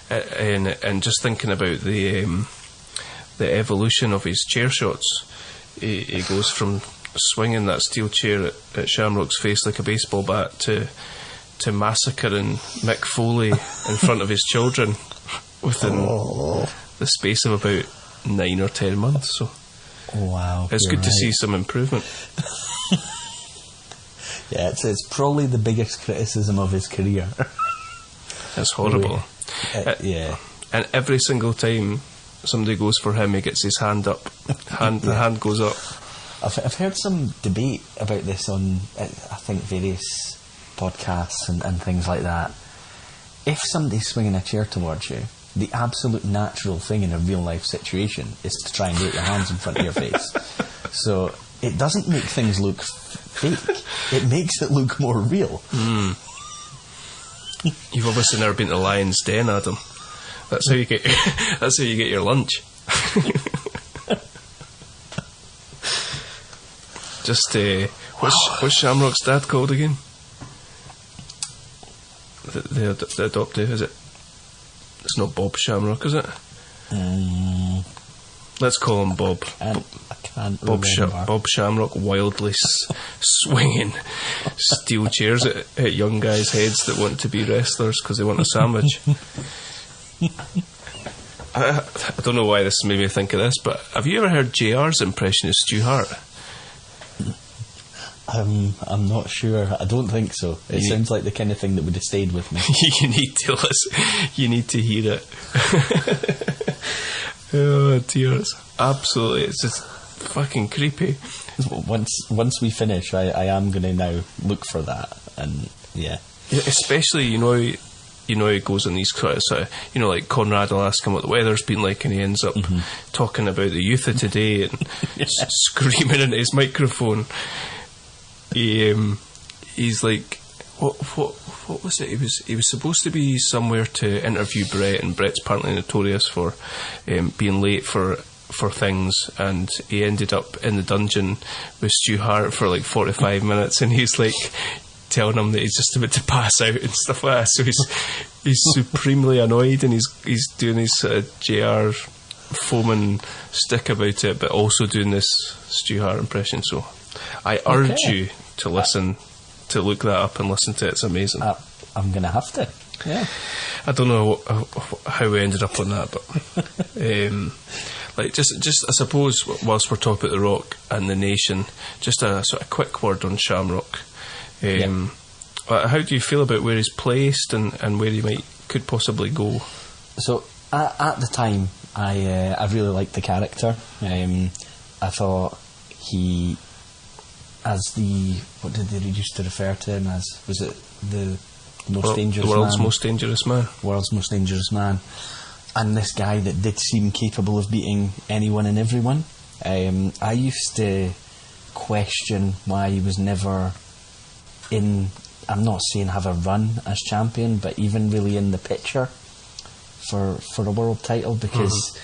And just thinking about the evolution of his chair shots, he goes from swinging that steel chair at Shamrock's face like a baseball bat to massacring Mick Foley in front of his children within the space of about 9 or 10 months. So wow, it's good to see some improvement. Yeah, it's probably the biggest criticism of his career. It's horrible. Yeah, and every single time somebody goes for him, he gets his hand up. The hand goes up. I've heard some debate about this on, I think, various podcasts and things like that. If somebody's swinging a chair towards you, the absolute natural thing in a real life situation is to try and get your hands in front of your face. So it doesn't make things look fake. It makes it look more real. You've obviously never been to Lion's Den, Adam. That's how you get your lunch. Just what's Shamrock's dad called again? The adoptive, is it? It's not Bob Shamrock, is it? Let's call him Bob. I can't remember. Bob Shamrock wildly swinging steel chairs at young guys' heads that want to be wrestlers because they want a sandwich. I don't know why this made me think of this, but have you ever heard JR's impression of Stu Hart? I'm not sure. I don't think so. It sounds like the kind of thing that would have stayed with me. You need to listen. You need to hear it. Oh dear, it's just fucking creepy. Once we finish, I am going to now look for that, and yeah. Especially, you know, he goes on these sort of, like Conrad will ask him what the weather's been like, and he ends up talking about the youth of today and screaming into his microphone. He's like, what was it? He was supposed to be somewhere to interview Brett, and Brett's apparently notorious for being late for things, and he ended up in the dungeon with Stu Hart for like 45 minutes, and he's like telling him that he's just about to pass out and stuff like that. So he's supremely annoyed, and he's doing his JR foaming stick about it, but also doing this Stu Hart impression. So I urge you to listen, to look that up and listen to it. It's amazing. I'm going to have to. Yeah. I don't know how we ended up on that, but just I suppose whilst we're talking about The Rock and the Nation, just a sort of quick word on Shamrock. How do you feel about where he's placed and where he could possibly go? So at the time, I really liked the character. I thought he, as what did they used to refer to him as? Was it the most dangerous man? World's most dangerous man. World's most dangerous man. And this guy that did seem capable of beating anyone and everyone. I used to question why he was never in, I'm not saying have a run as champion, but even really in the picture for a world title, because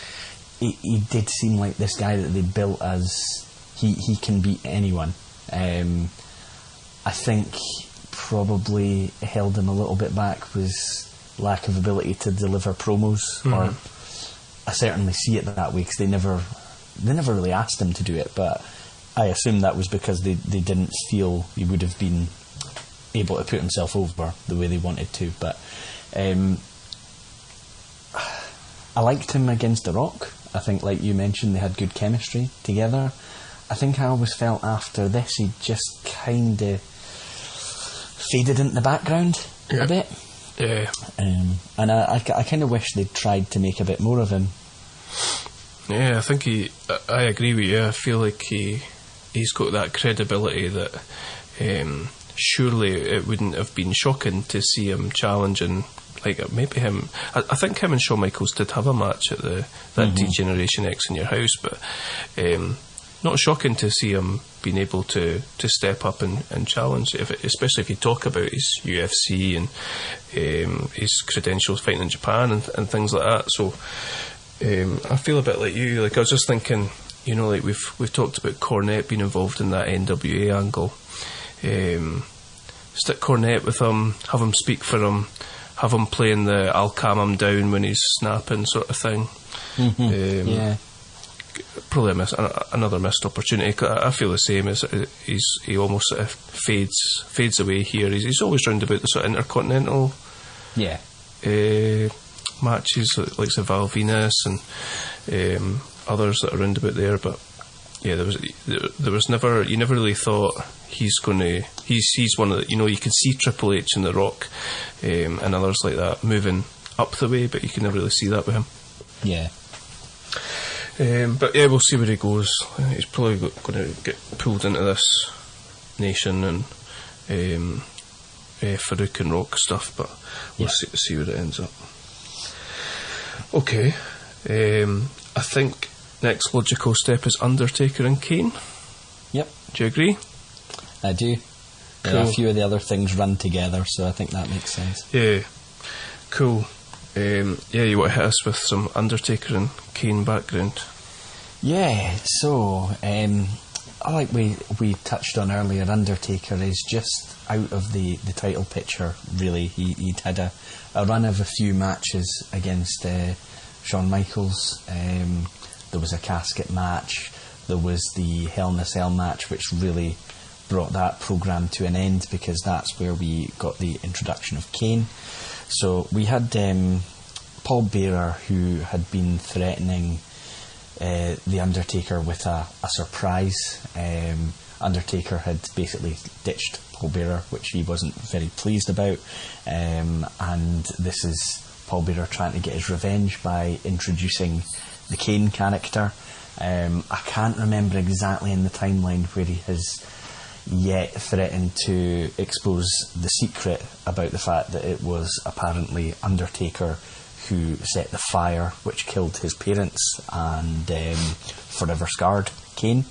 he did seem like this guy that they built as he can beat anyone. I think probably held him a little bit back was lack of ability to deliver promos, or I certainly see it that way, because they never really asked him to do it, but I assume that was because they didn't feel he would have been able to put himself over the way they wanted to. But I liked him against The Rock. I think, like you mentioned, they had good chemistry together. I think I always felt after this he just kind of faded into the background a bit. Yeah. And I kind of wish they'd tried to make a bit more of him. Yeah, I think I agree with you. I feel like he's got that credibility that surely it wouldn't have been shocking to see him challenging like maybe him. I think him and Shawn Michaels did have a match at that D-Generation X in your house, but not shocking to see him being able to step up and challenge, especially if you talk about his UFC and his credentials fighting in Japan and things like that. So I feel a bit like you. Like, I was just thinking, you know, like we've talked about Cornette being involved in that NWA angle. Stick Cornette with him, have him speak for him, have him playing the "I'll calm him down when he's snapping" sort of thing. Yeah. Probably another missed opportunity. I feel the same. He almost sort of fades away here. He's always round about the sort of intercontinental matches, like the Val Venus and others that are round about there. But yeah, there was never. You never really thought he's one of the. You know, you can see Triple H and The Rock and others like that moving up the way, but you can never really see that with him. Yeah. But yeah, we'll see where he goes. He's probably going to get pulled into this Nation and Farouk and Rock stuff, but we'll see where it ends up. Okay, I think next logical step is Undertaker and Kane. Yep. Do you agree? I do. Cool. Yeah, a few of the other things run together, so I think that makes sense. Yeah, cool. Yeah, you want to hit us with some Undertaker and Kane background? Yeah, so like we touched on earlier, Undertaker is just out of the title picture, really. He'd had a run of a few matches against Shawn Michaels. There was a casket match, there was the Hell in a Cell match, which really brought that programme to an end, because that's where we got the introduction of Kane. So we had Paul Bearer, who had been threatening the Undertaker with a surprise. Undertaker had basically ditched Paul Bearer, which he wasn't very pleased about, and this is Paul Bearer trying to get his revenge by introducing the Kane character. I can't remember exactly in the timeline where he has yet threatened to expose the secret about the fact that it was apparently Undertaker who set the fire which killed his parents and forever scarred Kane.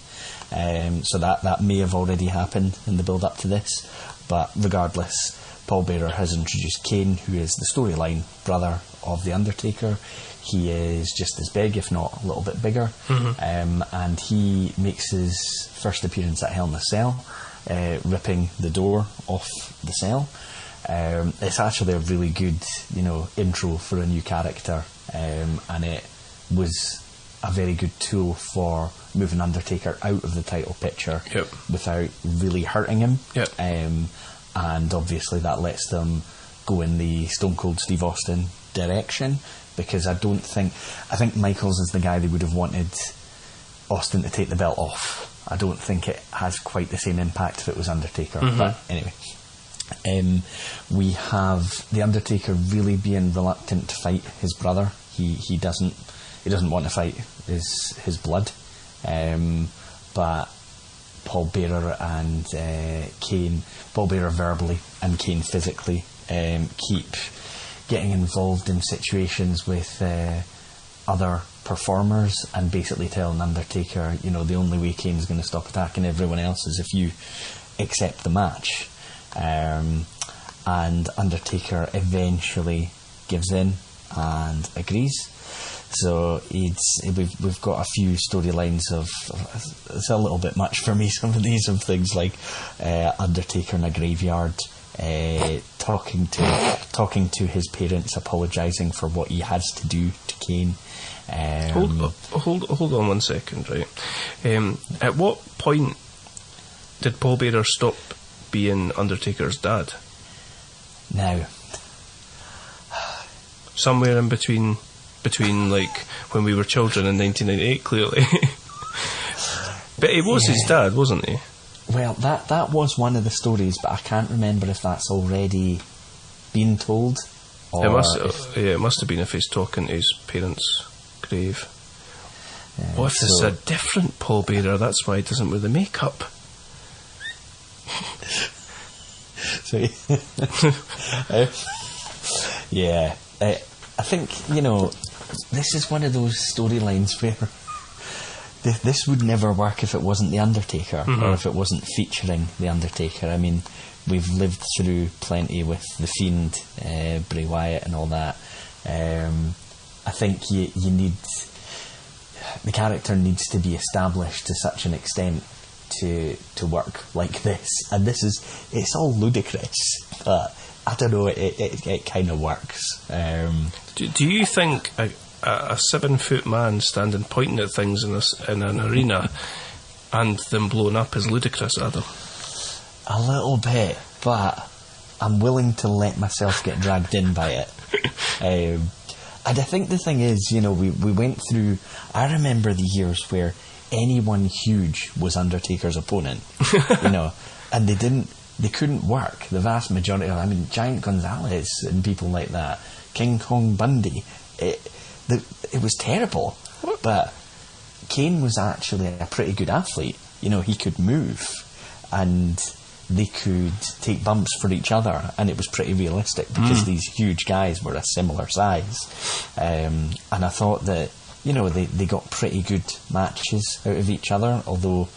So that may have already happened in the build up to this, but regardless, Paul Bearer has introduced Kane, who is the storyline brother of the Undertaker. He is just as big, if not a little bit bigger, and he makes his first appearance at Hell in a Cell, ripping the door off the cell. It's actually a really good, intro for a new character, and it was a very good tool for moving Undertaker out of the title picture without really hurting him. And obviously that lets them go in the Stone Cold Steve Austin direction, because I think Michaels is the guy they would have wanted Austin to take the belt off. I don't think it has quite the same impact if it was Undertaker. But anyway, we have the Undertaker really being reluctant to fight his brother. He doesn't want to fight his blood. But Paul Bearer and Kane, Paul Bearer verbally and Kane physically, keep getting involved in situations with other performers and basically telling Undertaker, the only way Kane's going to stop attacking everyone else is if you accept the match. And Undertaker eventually gives in and agrees. So we've got a few storylines of, it's a little bit much for me, some of these, of things like Undertaker in a graveyard, talking to his parents, apologising for what he has to do to Kane. Hold on 1 second, right? At what point did Paul Bearer stop being Undertaker's dad? Now, somewhere in between like when we were children in 1998, clearly. But he was his dad, wasn't he? Well, that was one of the stories, but I can't remember if that's already been told. Or it must have been if he's talking to his parents' grave. What if it's a different Paul Bearer? That's why he doesn't wear the makeup. Yeah. I think, this is one of those storylines where this would never work if it wasn't The Undertaker, or if it wasn't featuring The Undertaker. I mean, we've lived through plenty with The Fiend, Bray Wyatt and all that. I think you need... The character needs to be established to such an extent to work like this. And it's all ludicrous, but I don't know, it kind of works. Do you think a 7-foot man standing pointing at things in an arena and them blowing up is ludicrous, Adam? A little bit, but I'm willing to let myself get dragged in by it. And I think the thing is, we went through... I remember the years where anyone huge was Undertaker's opponent, and they couldn't work. The vast majority of... Giant Gonzalez and people like that, King Kong Bundy, it was terrible. What? But Kane was actually a pretty good athlete. He could move, and they could take bumps for each other, and it was pretty realistic because these huge guys were a similar size. And I thought that, they got pretty good matches out of each other, although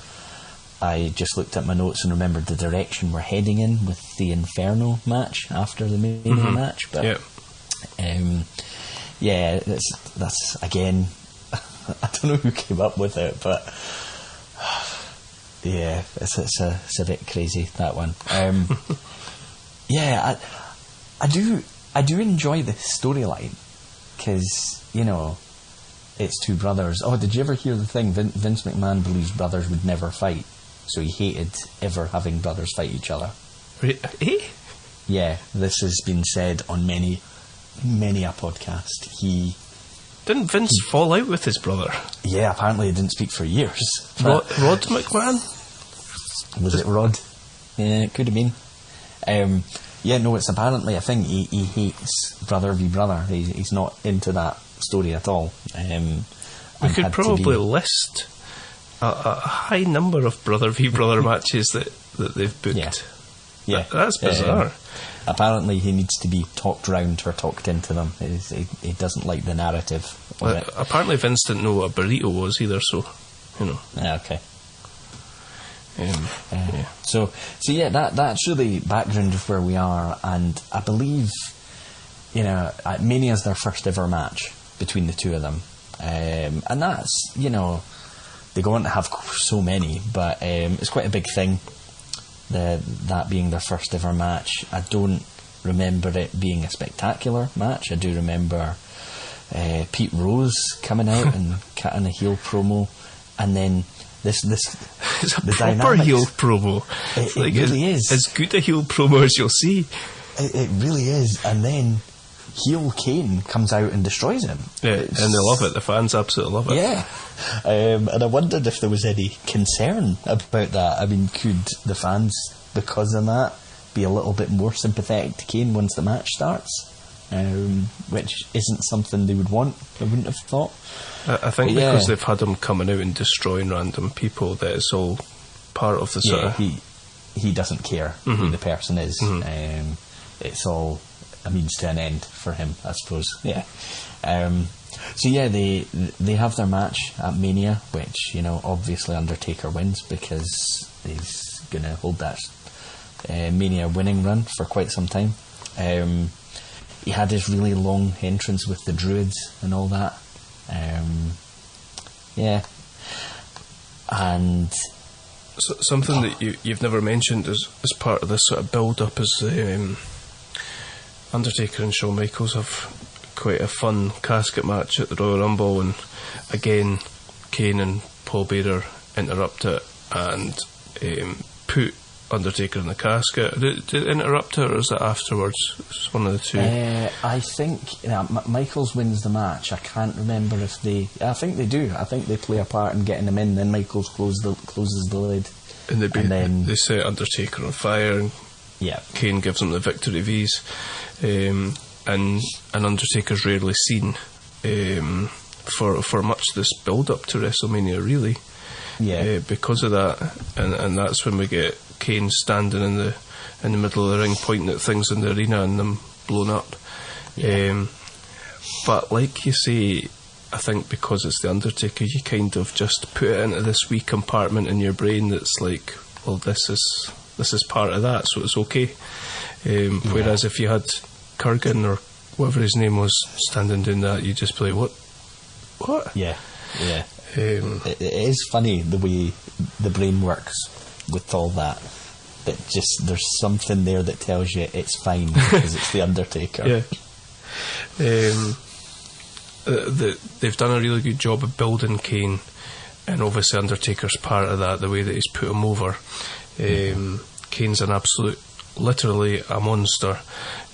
I just looked at my notes and remembered the direction we're heading in with the Inferno match after the Mania match. But that's again, I don't know who came up with it, but yeah, it's a bit crazy, that one. I do enjoy this storyline because it's two brothers. Oh, did you ever hear the thing? Vince McMahon believes brothers would never fight, so he hated ever having brothers fight each other. Yeah, this has been said on many a podcast. Didn't Vince fall out with his brother? Yeah, apparently he didn't speak for years. Rod McMahon? Was it Rod? Yeah, it could have been. It's apparently a thing. He hates brother v brother. He's not into that story at all. We could probably list a high number of brother v brother matches that they've booked. Yeah. That's bizarre. Apparently he needs to be talked round or talked into them. He doesn't like the narrative of it. Apparently Vince didn't know what a burrito was either, so okay. So that's really background of where we are, and I believe Mania's their first ever match between the two of them, and that's they go on to have so many, but it's quite a big thing. That being their first ever match. I don't remember it being a spectacular match. I do remember Pete Rose coming out and cutting a heel promo, and then this it's a proper heel promo. It really is as good a heel promo as you'll see. It really is. And then heel Kane comes out and destroys him. Yeah, and they love it. The fans absolutely love it. Yeah. And I wondered if there was any concern about that. I mean, could the fans, because of that, be a little bit more sympathetic to Kane once the match starts? Which isn't something they would want, I wouldn't have thought. I think because they've had him coming out and destroying random people, that it's all part of the sort of... he doesn't care who the person is. It's all a means to an end for him, I suppose. Yeah. They have their match at Mania, which obviously Undertaker wins because he's going to hold that Mania winning run for quite some time. He had his really long entrance with the Druids and all that. And something that you've never mentioned as part of this sort of build-up is Undertaker and Shawn Michaels have quite a fun casket match at the Royal Rumble, and again Kane and Paul Bearer interrupt it and put Undertaker in the casket. Did it interrupt it, or is it afterwards? It's one of the two. I think Michaels wins the match. I can't remember if they... I think they do. I think they play a part in getting him in, then Michaels closes the lid. And they set Undertaker on fire, and Kane gives him the victory V's. And Undertaker's rarely seen for much this build-up to WrestleMania, really. Because of that, and that's when we get Kane standing in the middle of the ring pointing at things in the arena and them blown up. But like you say, I think because it's the Undertaker, you kind of just put it into this wee compartment in your brain that's like, well, this is part of that, so it's okay. Whereas if you had Kurgan or whatever his name was standing doing that, you just be like, what? Yeah. It is funny the way the brain works with all that. That just, there's something there that tells you it's fine because it's the Undertaker. Yeah. They've done a really good job of building Kane, and obviously Undertaker's part of that, the way that he's put him over. Kane's an absolute, literally a monster.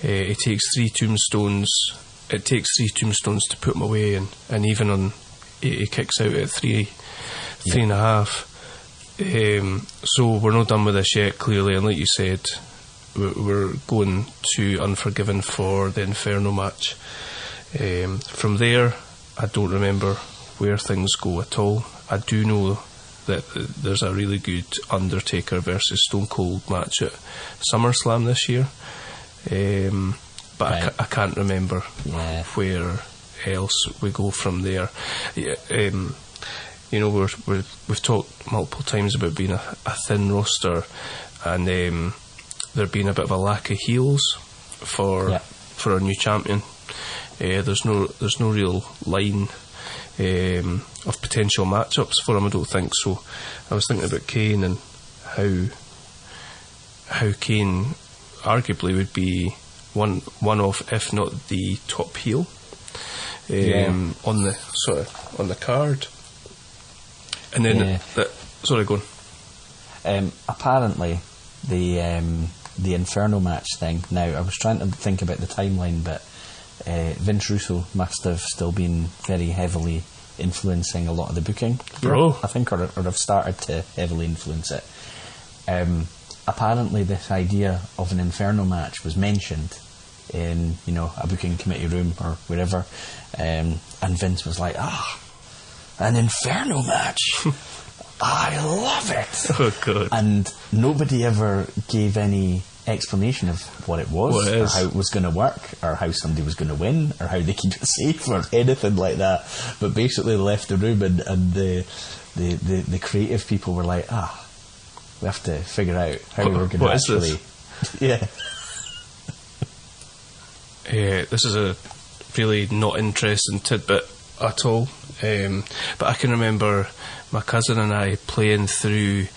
He takes 3 tombstones. It takes 3 tombstones to put him away, and even on, he kicks out at 3.5. So we're not done with this yet, clearly, and like you said, we're going to Unforgiven for the Inferno match. From there, I don't remember where things go at all. I do know that there's a really good Undertaker versus Stone Cold match at SummerSlam this year, but right. I can't remember where else we go from there. You know, we've talked multiple times about being a thin roster, and there being a bit of a lack of heels for a new champion. There's no real line of potential matchups for him, I don't think. So I was thinking about Kane and how Kane arguably would be one of, if not the top heel on the card. And then sorry, go on. Apparently the Inferno match thing. Now, I was trying to think about the timeline, but Vince Russo must have still been very heavily influencing a lot of the booking, I think, or have started to heavily influence it. Apparently this idea of an Inferno match was mentioned in, you know, a booking committee room or wherever, and Vince was like, an Inferno match, I love it. Oh God. And nobody ever gave any explanation of what it was, or how it was going to work, or how somebody was going to win, or how they keep it safe, or anything like that. But basically they left the room, and the creative people were like, we have to figure out how we're going to actually... This is a really not interesting tidbit at all, but I can remember my cousin and I playing through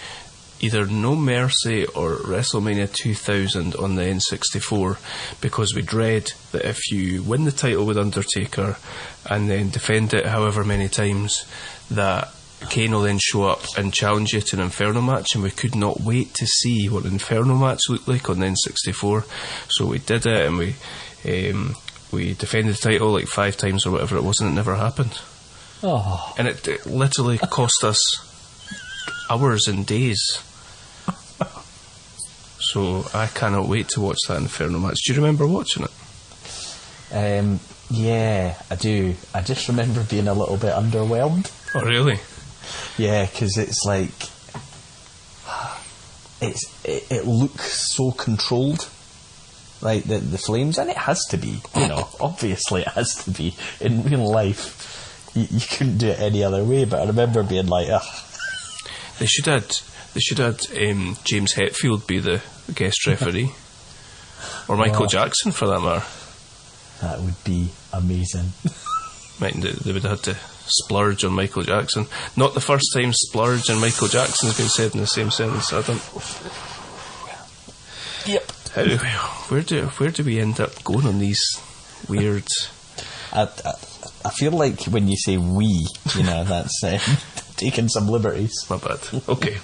either No Mercy or WrestleMania 2000 on the N64, because we dread that if you win the title with Undertaker and then defend it however many times, that Kane will then show up and challenge you to an Inferno match, and we could not wait to see what an Inferno match looked like on the N64. So we did it, and we defended the title like 5 times or whatever it was, and it never happened. And it literally cost us hours and days. So I cannot wait to watch that Inferno match. Do you remember watching it? Yeah, I do. I just remember being a little bit underwhelmed. Oh, really? Yeah, because it's like it looks so controlled, like the flames, and it has to be. You know, obviously it has to be. In real life, you couldn't do it any other way. But I remember being like, They should have James Hetfield be the guest referee, or Michael Jackson for that matter. That would be amazing. They would have had to splurge on Michael Jackson. Not the first time splurge and Michael Jackson has been said in the same sentence, Adam. Yep. Where do we end up going on these weird... I feel like when you say we, you know, that's taking some liberties. My bad. Okay.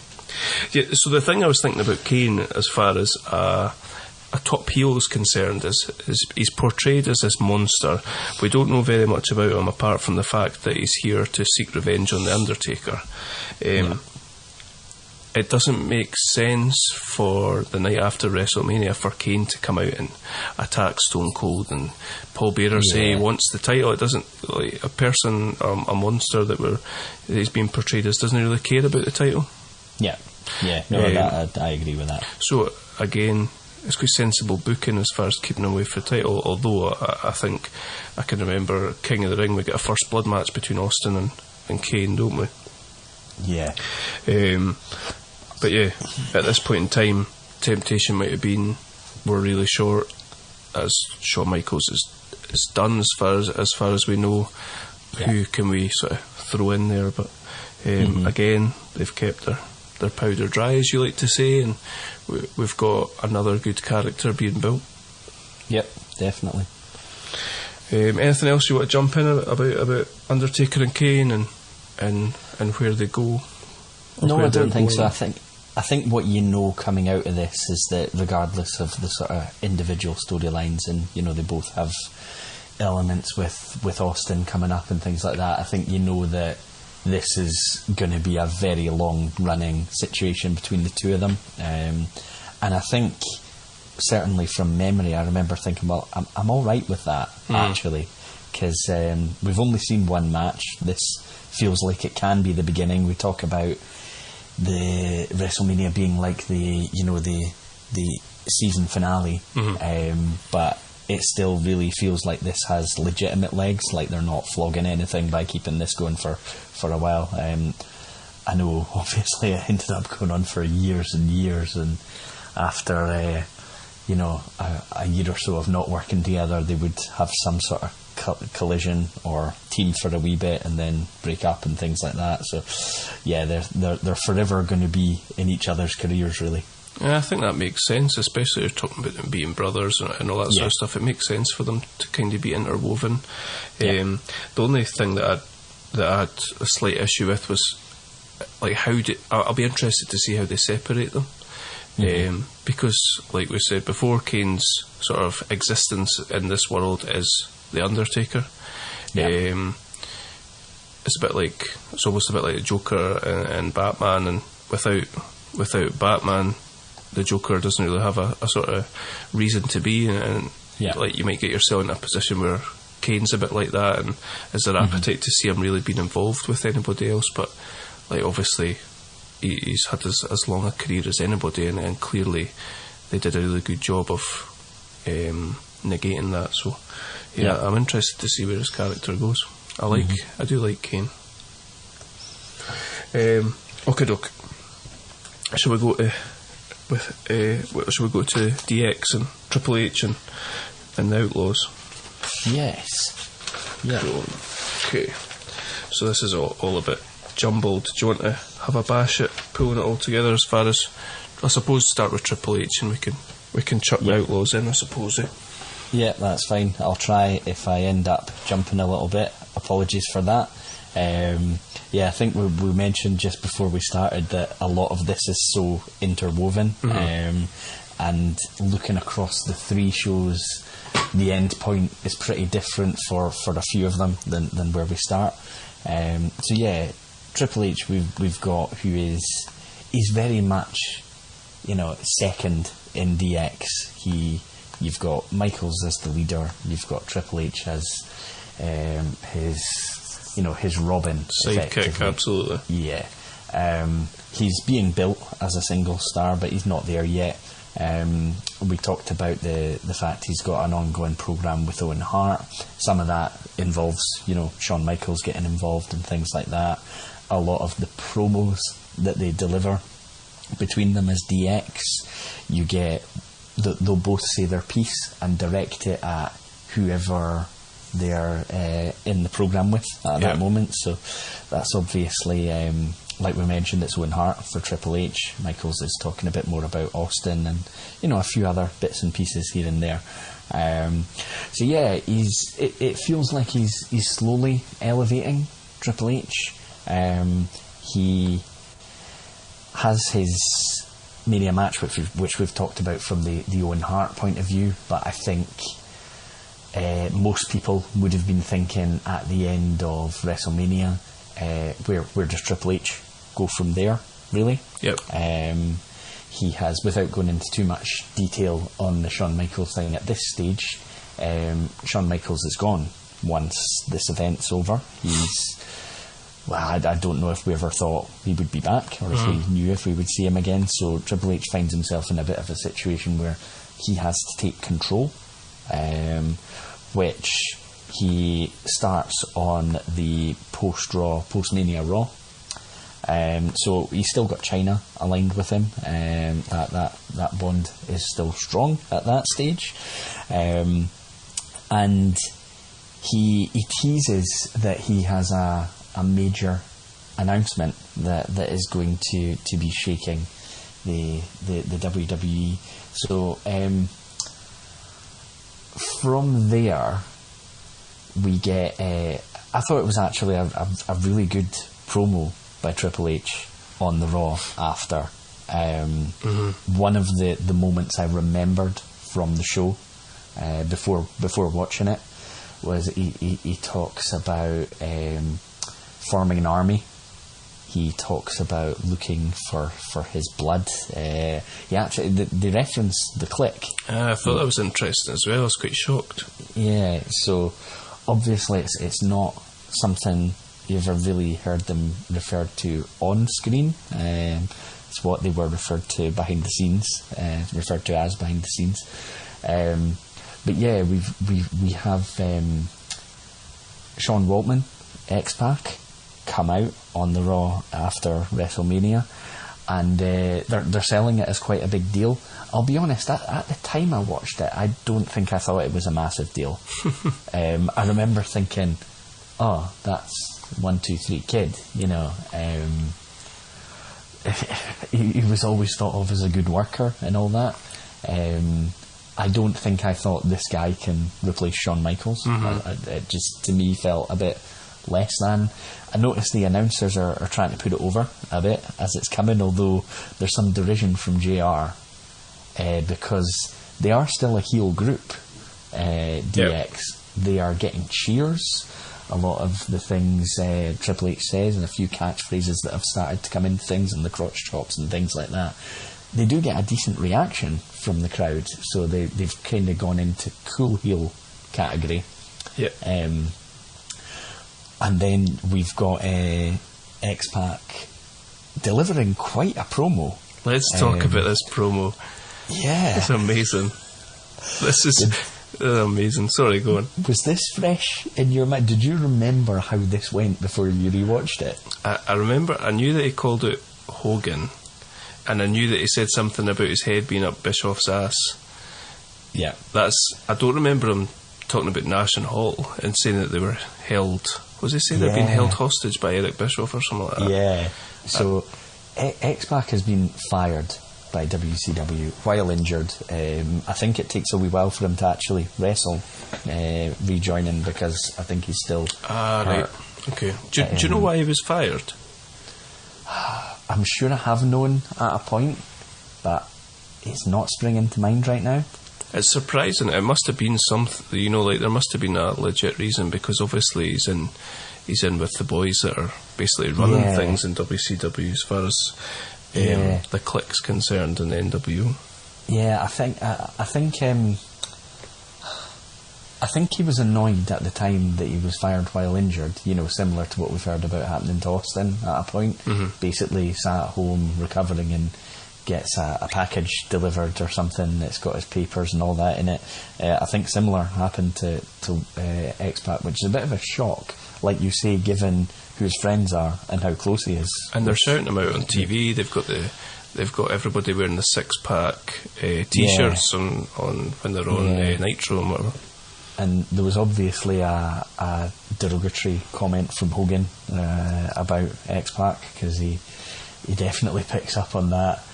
Yeah, so the thing I was thinking about Kane, as far as a top heel is concerned, is he's portrayed as this monster. We don't know very much about him apart from the fact that he's here to seek revenge on the Undertaker. It doesn't make sense for the night after WrestleMania for Kane to come out and attack Stone Cold, and Paul Bearer say he wants the title. It doesn't, like, a person, a monster that he's being portrayed as, doesn't really care about the title. I agree with that. So again, quite sensible booking as far as keeping away from the title. Although I think I can remember King of the Ring, we get a first blood match between Austin and Kane, don't we? Yeah. But yeah, at this point in time, temptation might have been we're really short, as Shawn Michaels is done as far as we know. Yeah. Who can we sort of throw in there? But again, they've kept their powder dry, as you like to say, and we've got another good character being built. Yep, definitely. Anything else you want to jump in about Undertaker and Kane and where they go? No, I don't think so. I think what you know coming out of this is that regardless of the sort of individual storylines, and you know they both have elements with Austin coming up and things like that, I think you know that this is going to be a very long running situation between the two of them, and I think certainly from memory I remember thinking, well, I'm alright with that actually, because we've only seen one match. This feels like it can be the beginning. We talk about the WrestleMania being like the season finale, but it still really feels like this has legitimate legs, like they're not flogging anything by keeping this going for a while. I know obviously it ended up going on for years and years, and after a year or so of not working together, they would have some sort of collision or team for a wee bit and then break up and things like that. So yeah, they're forever going to be in each other's careers, really. Yeah, I think that makes sense, especially if you're talking about them being brothers and all that sort of stuff. It makes sense for them to kind of be interwoven. The only thing that I had a slight issue with was like I'll be interested to see how they separate them. Because like we said before, Kane's sort of existence in this world is the Undertaker. It's almost a bit like the Joker and Batman, and without Batman, the Joker doesn't really have a sort of reason to be, and like you might get yourself in a position where Kane's a bit like that, and is there appetite to see him really being involved with anybody else? But like obviously he's had as long a career as anybody, and clearly they did a really good job of negating that. So yeah, I'm interested to see where his character goes. I do like Kane. Okay, doke. Shall we go to DX and Triple H and the Outlaws? Yes. Yeah. Okay. So this is all a bit jumbled. Do you want to have a bash at pulling it all together? As far as, I suppose, start with Triple H, and we can chuck the Outlaws in, I suppose. Yeah, that's fine. I'll try. If I end up jumping a little bit, apologies for that. I think we mentioned just before we started that a lot of this is so interwoven, and looking across the three shows, the end point is pretty different for a few of them than where we start. Triple H we've got, who is very much, second in DX. You've got Michaels as the leader, you've got Triple H as his Robin sidekick, absolutely. Yeah. He's being built as a single star, but he's not there yet. We talked about the fact he's got an ongoing program with Owen Hart. Some of that involves, Shawn Michaels getting involved and things like that. A lot of the promos that they deliver between them as DX, you get they'll both say their piece and direct it at whoever they're in the program with at that moment. So that's obviously, like we mentioned, it's Owen Hart for Triple H. Michaels is talking a bit more about Austin and a few other bits and pieces here and there. It feels like he's slowly elevating Triple H. He has his Mania match, which we've talked about from the Owen Hart point of view, but I think most people would have been thinking at the end of WrestleMania, where does Triple H go from there, really? Yep. He has, without going into too much detail on the Shawn Michaels thing at this stage, Shawn Michaels is gone once this event's over. He's well, I don't know if we ever thought he would be back, or if we knew if we would see him again. So Triple H finds himself in a bit of a situation where he has to take control, which he starts on the post-Mania Raw. So he's still got China aligned with him. That bond is still strong at that stage, and he teases that he has a major announcement that is going to be shaking the WWE. So from there we get I thought it was actually a really good promo by Triple H on the Raw after. One of the moments I remembered from the show before watching it was he talks about forming an army. He talks about looking for his blood. He actually they reference the Click. I thought that was interesting as well. I was quite shocked. Yeah, so obviously it's not something you ever really heard them referred to on screen. It's what they were referred to behind the scenes, referred to as behind the scenes. But yeah, we have Sean Waltman, X-Pac, come out on the Raw after WrestleMania, and they're selling it as quite a big deal. I'll be honest, at the time I watched it, I don't think I thought it was a massive deal. I remember thinking, oh, that's 1, 2, 3 Kid, you know. He was always thought of as a good worker and all that. I don't think I thought this guy can replace Shawn Michaels. It just, to me, felt a bit less than. I noticed the announcers are trying to put it over a bit as it's coming, although there's some derision from JR because they are still a heel group, DX. Yep. They are getting cheers. A lot of the things Triple H says, and a few catchphrases that have started to come into things, and the crotch chops and things like that, they do get a decent reaction from the crowd. So they've kind of gone into cool heel category. Yeah. And then we've got X-Pac delivering quite a promo. Let's talk about this promo. Yeah. It's amazing. This is amazing. Sorry, go on. Was this fresh in your mind? Did you remember how this went before you rewatched it? I remember, I knew that he called out Hogan, and I knew that he said something about his head being up Bischoff's ass. Yeah. I don't remember him talking about Nash and Hall and saying that they were held. Was he saying they're being held hostage by Eric Bischoff or something like that? Yeah. So X-Pac has been fired by WCW while injured. I think it takes a wee while for him to actually wrestle, rejoining, because I think he's still hurt. Right. Okay. Do you know why he was fired? I'm sure I have known at a point, but it's not springing to mind right now. It's surprising. It must have been something, you know, like there must have been a legit reason, because obviously he's in with the boys that are basically running things in WCW as far as the Click's concerned in the NWO. Yeah, I think he was annoyed at the time that he was fired while injured, you know, similar to what we've heard about happening to Austin at a point. Basically sat at home recovering and gets a package delivered or something that's got his papers and all that in it. I think similar happened to X-Pac, which is a bit of a shock, like you say, given who his friends are and how close he is. And they're shouting him out on TV. They've got everybody wearing the 6-pack T-shirts on when they're on Nitro and whatever. And there was obviously a derogatory comment from Hogan about X-Pac, because he definitely picks up on that.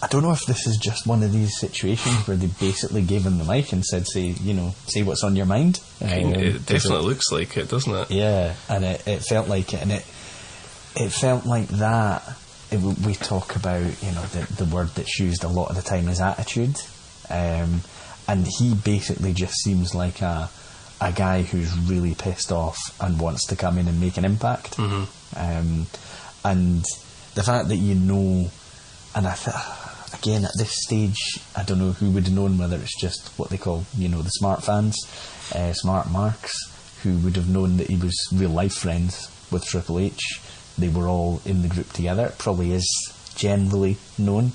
I don't know if this is just one of these situations where they basically gave him the mic and said, say what's on your mind. It definitely looks like it, doesn't it? Yeah, and it felt like it, and it felt like that. We talk about, you know, the word that's used a lot of the time is attitude, and he basically just seems like a guy who's really pissed off and wants to come in and make an impact. And the fact that, you know, and again at this stage I don't know who would have known, whether it's just what they call, you know, the smart fans, smart marks, who would have known that he was real life friends with Triple H. They were all in the group together. It probably is generally known.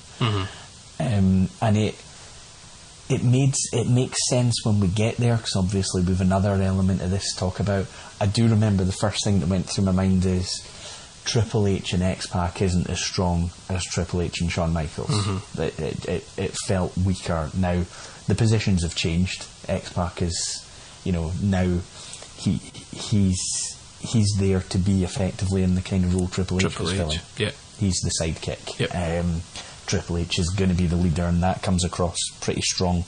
And it makes sense when we get there, because obviously we've another element of this to talk about. I do remember the first thing that went through my mind is Triple H and X-Pac isn't as strong as Triple H and Shawn Michaels. It felt weaker. Now the positions have changed. X-Pac is, now he's there to be effectively in the kind of role Triple H was filling. Yeah. He's the sidekick. Yep. Triple H is going to be the leader, and that comes across pretty strong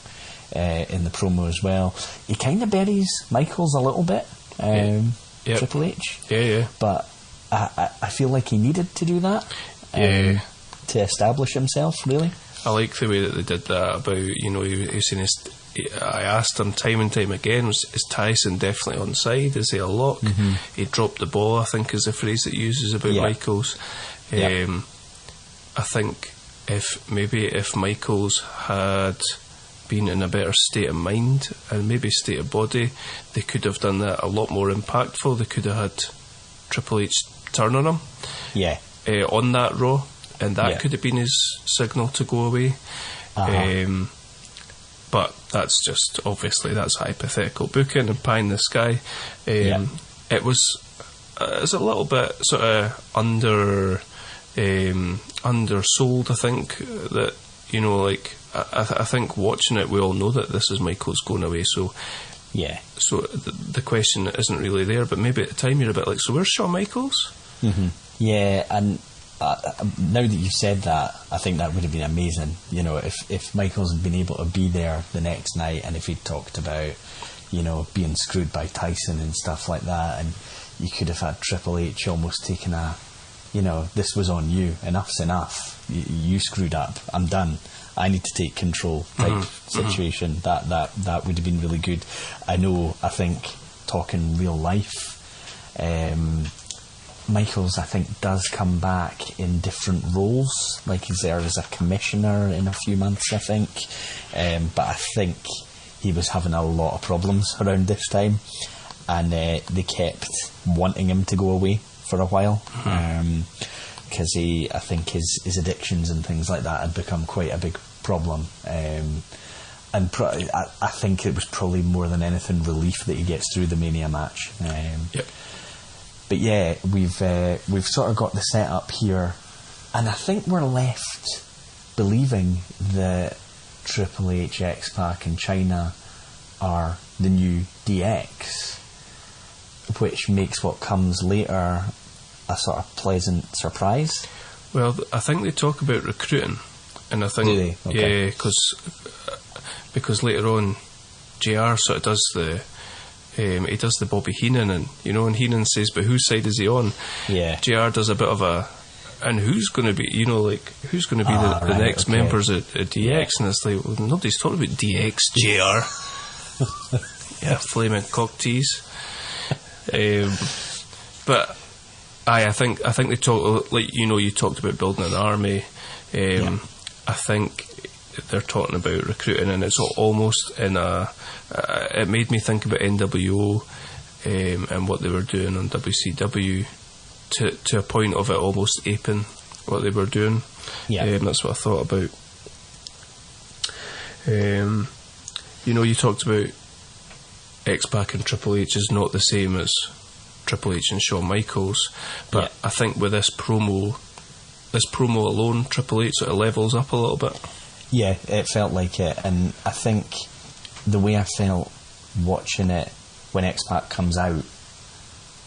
in the promo as well. He kind of buries Michaels a little bit, Triple H. Yeah. But I feel like he needed to do that to establish himself, really. I like the way that they did that about, he was saying I asked him time and time again, is Tyson definitely onside? Is he a lock? He dropped the ball, I think is the phrase that he uses about Michaels. I think if Michaels had been in a better state of mind and maybe state of body, they could have done that a lot more impactful. They could have had Triple H turn on him on that Raw, and that could have been his signal to go away. But that's just, obviously, that's hypothetical booking and pie in the sky. It was it's a little bit sort of undersold, I think, that, I think watching it, we all know that this is Michaels going away, so the question isn't really there, but maybe at the time you're a bit like, so where's Shawn Michaels? Yeah, and now that you've said that, I think that would have been amazing. If Michaels had been able to be there the next night, and if he'd talked about, being screwed by Tyson and stuff like that, and you could have had Triple H almost taking a, this was on you, enough's enough, you screwed up, I'm done, I need to take control type situation. That would have been really good. I think talking real life, Michaels, I think, does come back in different roles. Like, he's there as a commissioner in a few months, I think. But I think he was having a lot of problems around this time, and they kept wanting him to go away for a while, because I think his addictions and things like that had become quite a big problem. And I think it was probably more than anything relief that he gets through the Mania match. But yeah, we've sort of got the setup here, and I think we're left believing that Triple H, X-Pac and China are the new DX, which makes what comes later a sort of pleasant surprise. Well, I think they talk about recruiting, and I think do they? Okay. because later on, JR sort of does the. He does the Bobby Heenan, and and Heenan says, but whose side is he on? JR does a bit of a, and who's going to be, who's going to be the next members at DX? And it's like, well, nobody's talking about DX, JR. Flaming cock tease. But I think they talk, like, you talked about building an army. I think they're talking about recruiting, and it's almost in a. It made me think about NWO and what they were doing on WCW to a point of it almost aping what they were doing. That's what I thought about. You talked about X-Pac and Triple H is not the same as Triple H and Shawn Michaels, but I think with this promo alone, Triple H sort of levels up a little bit. Yeah, it felt like it, and I think the way I felt watching it when X-Pac comes out,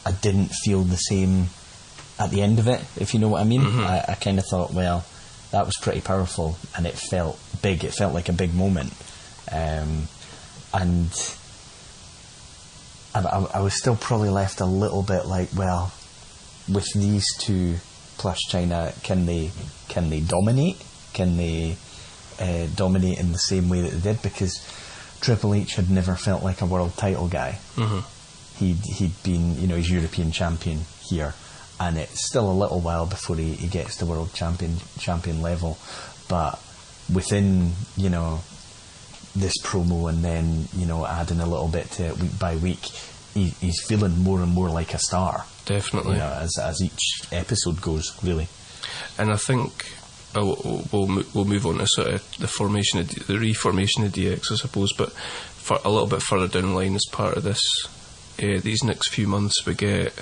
I didn't feel the same at the end of it, if you know what I mean. I kind of thought, well, that was pretty powerful, and it felt big. It felt like a big moment, and I was still probably left a little bit like, well, with these two plus China, can they dominate? Can they dominate in the same way that they did? Because Triple H had never felt like a world title guy. He'd been, he's European champion here, and it's still a little while before he gets to world champion level. But within, this promo, and then, adding a little bit to it week by week, he's feeling more and more like a star. Definitely. As each episode goes, really. And I think we'll move on to sort of the reformation of DX, I suppose, but for a little bit further down the line, as part of this, these next few months, we get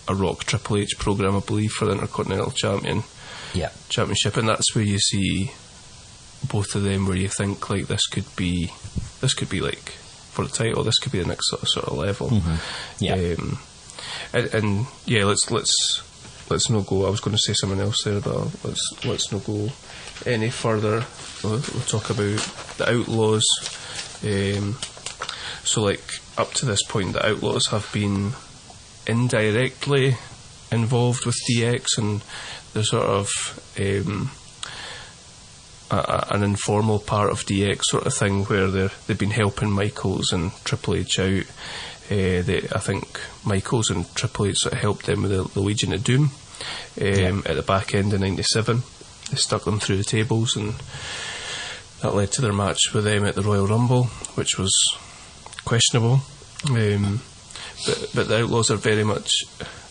a Rock Triple H program, I believe, for the Intercontinental Championship, and that's where you see both of them, where you think like this could be like for the title, this could be the next sort of level. And let's not go. I was going to say something else there, but let's not go any further. We'll talk about the Outlaws. So like up to this point, the Outlaws have been indirectly involved with DX, and they're sort of an informal part of DX sort of thing, where they've been helping Michaels and Triple H out. I think Michaels and Triple H sort of helped them with the Legion of Doom at the back end of '97. They stuck them through the tables, and that led to their match with them at the Royal Rumble, which was questionable. But the Outlaws are very much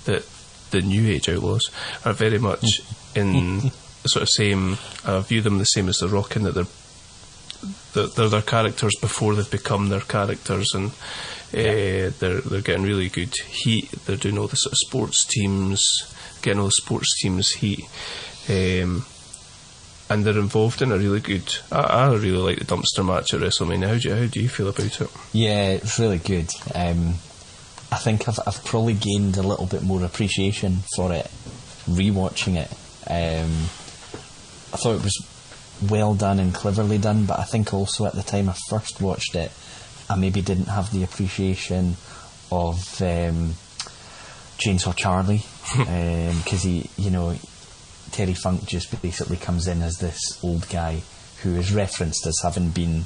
the New Age Outlaws are very much in the sort of same. I view them the same as the Rock, in that they're their characters before they've become their characters, and they're getting really good heat. They're doing all the sort of sports teams, getting all the sports teams heat, and they're involved in a really good. I really like the dumpster match at WrestleMania. How do you feel about it? Yeah, it's really good. I think I've probably gained a little bit more appreciation for it rewatching it. I thought it was well done and cleverly done, but I think also at the time I first watched it, I maybe didn't have the appreciation of Chainsaw Charlie, because Terry Funk just basically comes in as this old guy who is referenced as having been,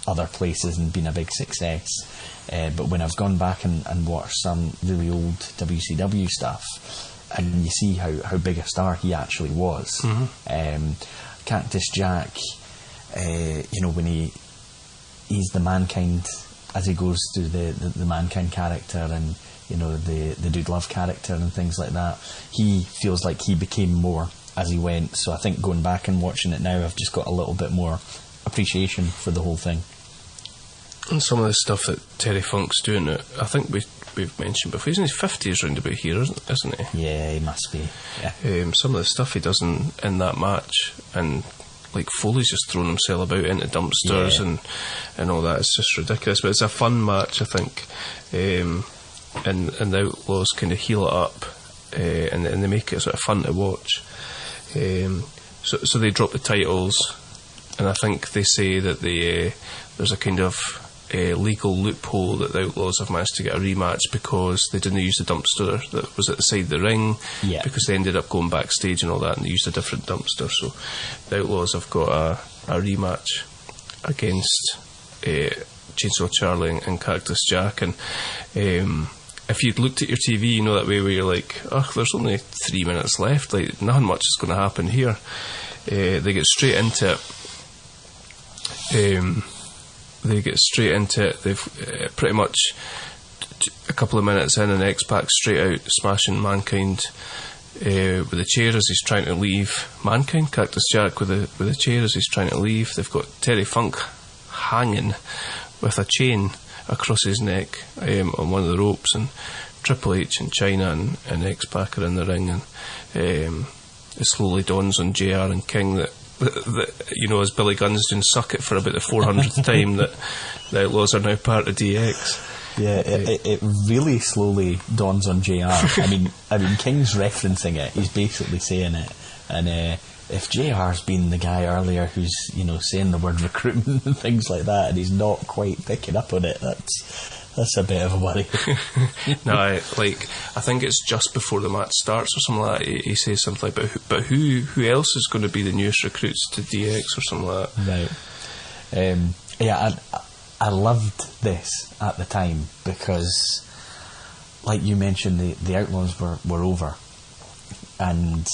other places and been a big success. But when I've gone back and watched some really old WCW stuff, and you see how big a star he actually was. Cactus Jack, when he's the Mankind, as he goes through the Mankind character, and the Dude Love character and things like that, he feels like he became more as he went. So I think going back and watching it now, I've just got a little bit more appreciation for the whole thing. And some of the stuff that Terry Funk's doing, I think we've mentioned before, he's in his 50s round about here, isn't he? Yeah, he must be. Yeah. Some of the stuff he does in that match, and like Foley's just throwing himself about into dumpsters and all that, it's just ridiculous. But it's a fun match, I think, and the Outlaws kind of heal it up, and they make it sort of fun to watch. So they drop the titles, and I think they say that there's a kind of legal loophole that the Outlaws have managed to get a rematch because they didn't use the dumpster that was at the side of the ring, because they ended up going backstage and all that, and they used a different dumpster. So the Outlaws have got a rematch against Chainsaw Charlie and Cactus Jack. And if you'd looked at your TV, that way where you're like, there's only 3 minutes left, like nothing much is going to happen here. They get straight into it. They've pretty much a couple of minutes in, and X-Pac straight out smashing Mankind with the chair as he's trying to leave. Mankind, Cactus Jack with the chair as he's trying to leave. They've got Terry Funk hanging with a chain across his neck on one of the ropes, and Triple H and China and X-Pac are in the ring, and it slowly dawns on JR and King that as Billy Gunn's doing Suck It for about the 400th time, that the Outlaws are now part of DX. Yeah, it really slowly dawns on JR. I mean, King's referencing it. He's basically saying it, and if JR's been the guy earlier who's saying the word recruitment and things like that, and he's not quite picking up on it, that's a bit of a worry. No, I think it's just before the match starts or something like that. He says something like, but who else is going to be the newest recruits to DX or something like that. Right. I loved this at the time because, like you mentioned, the Outlaws were over, and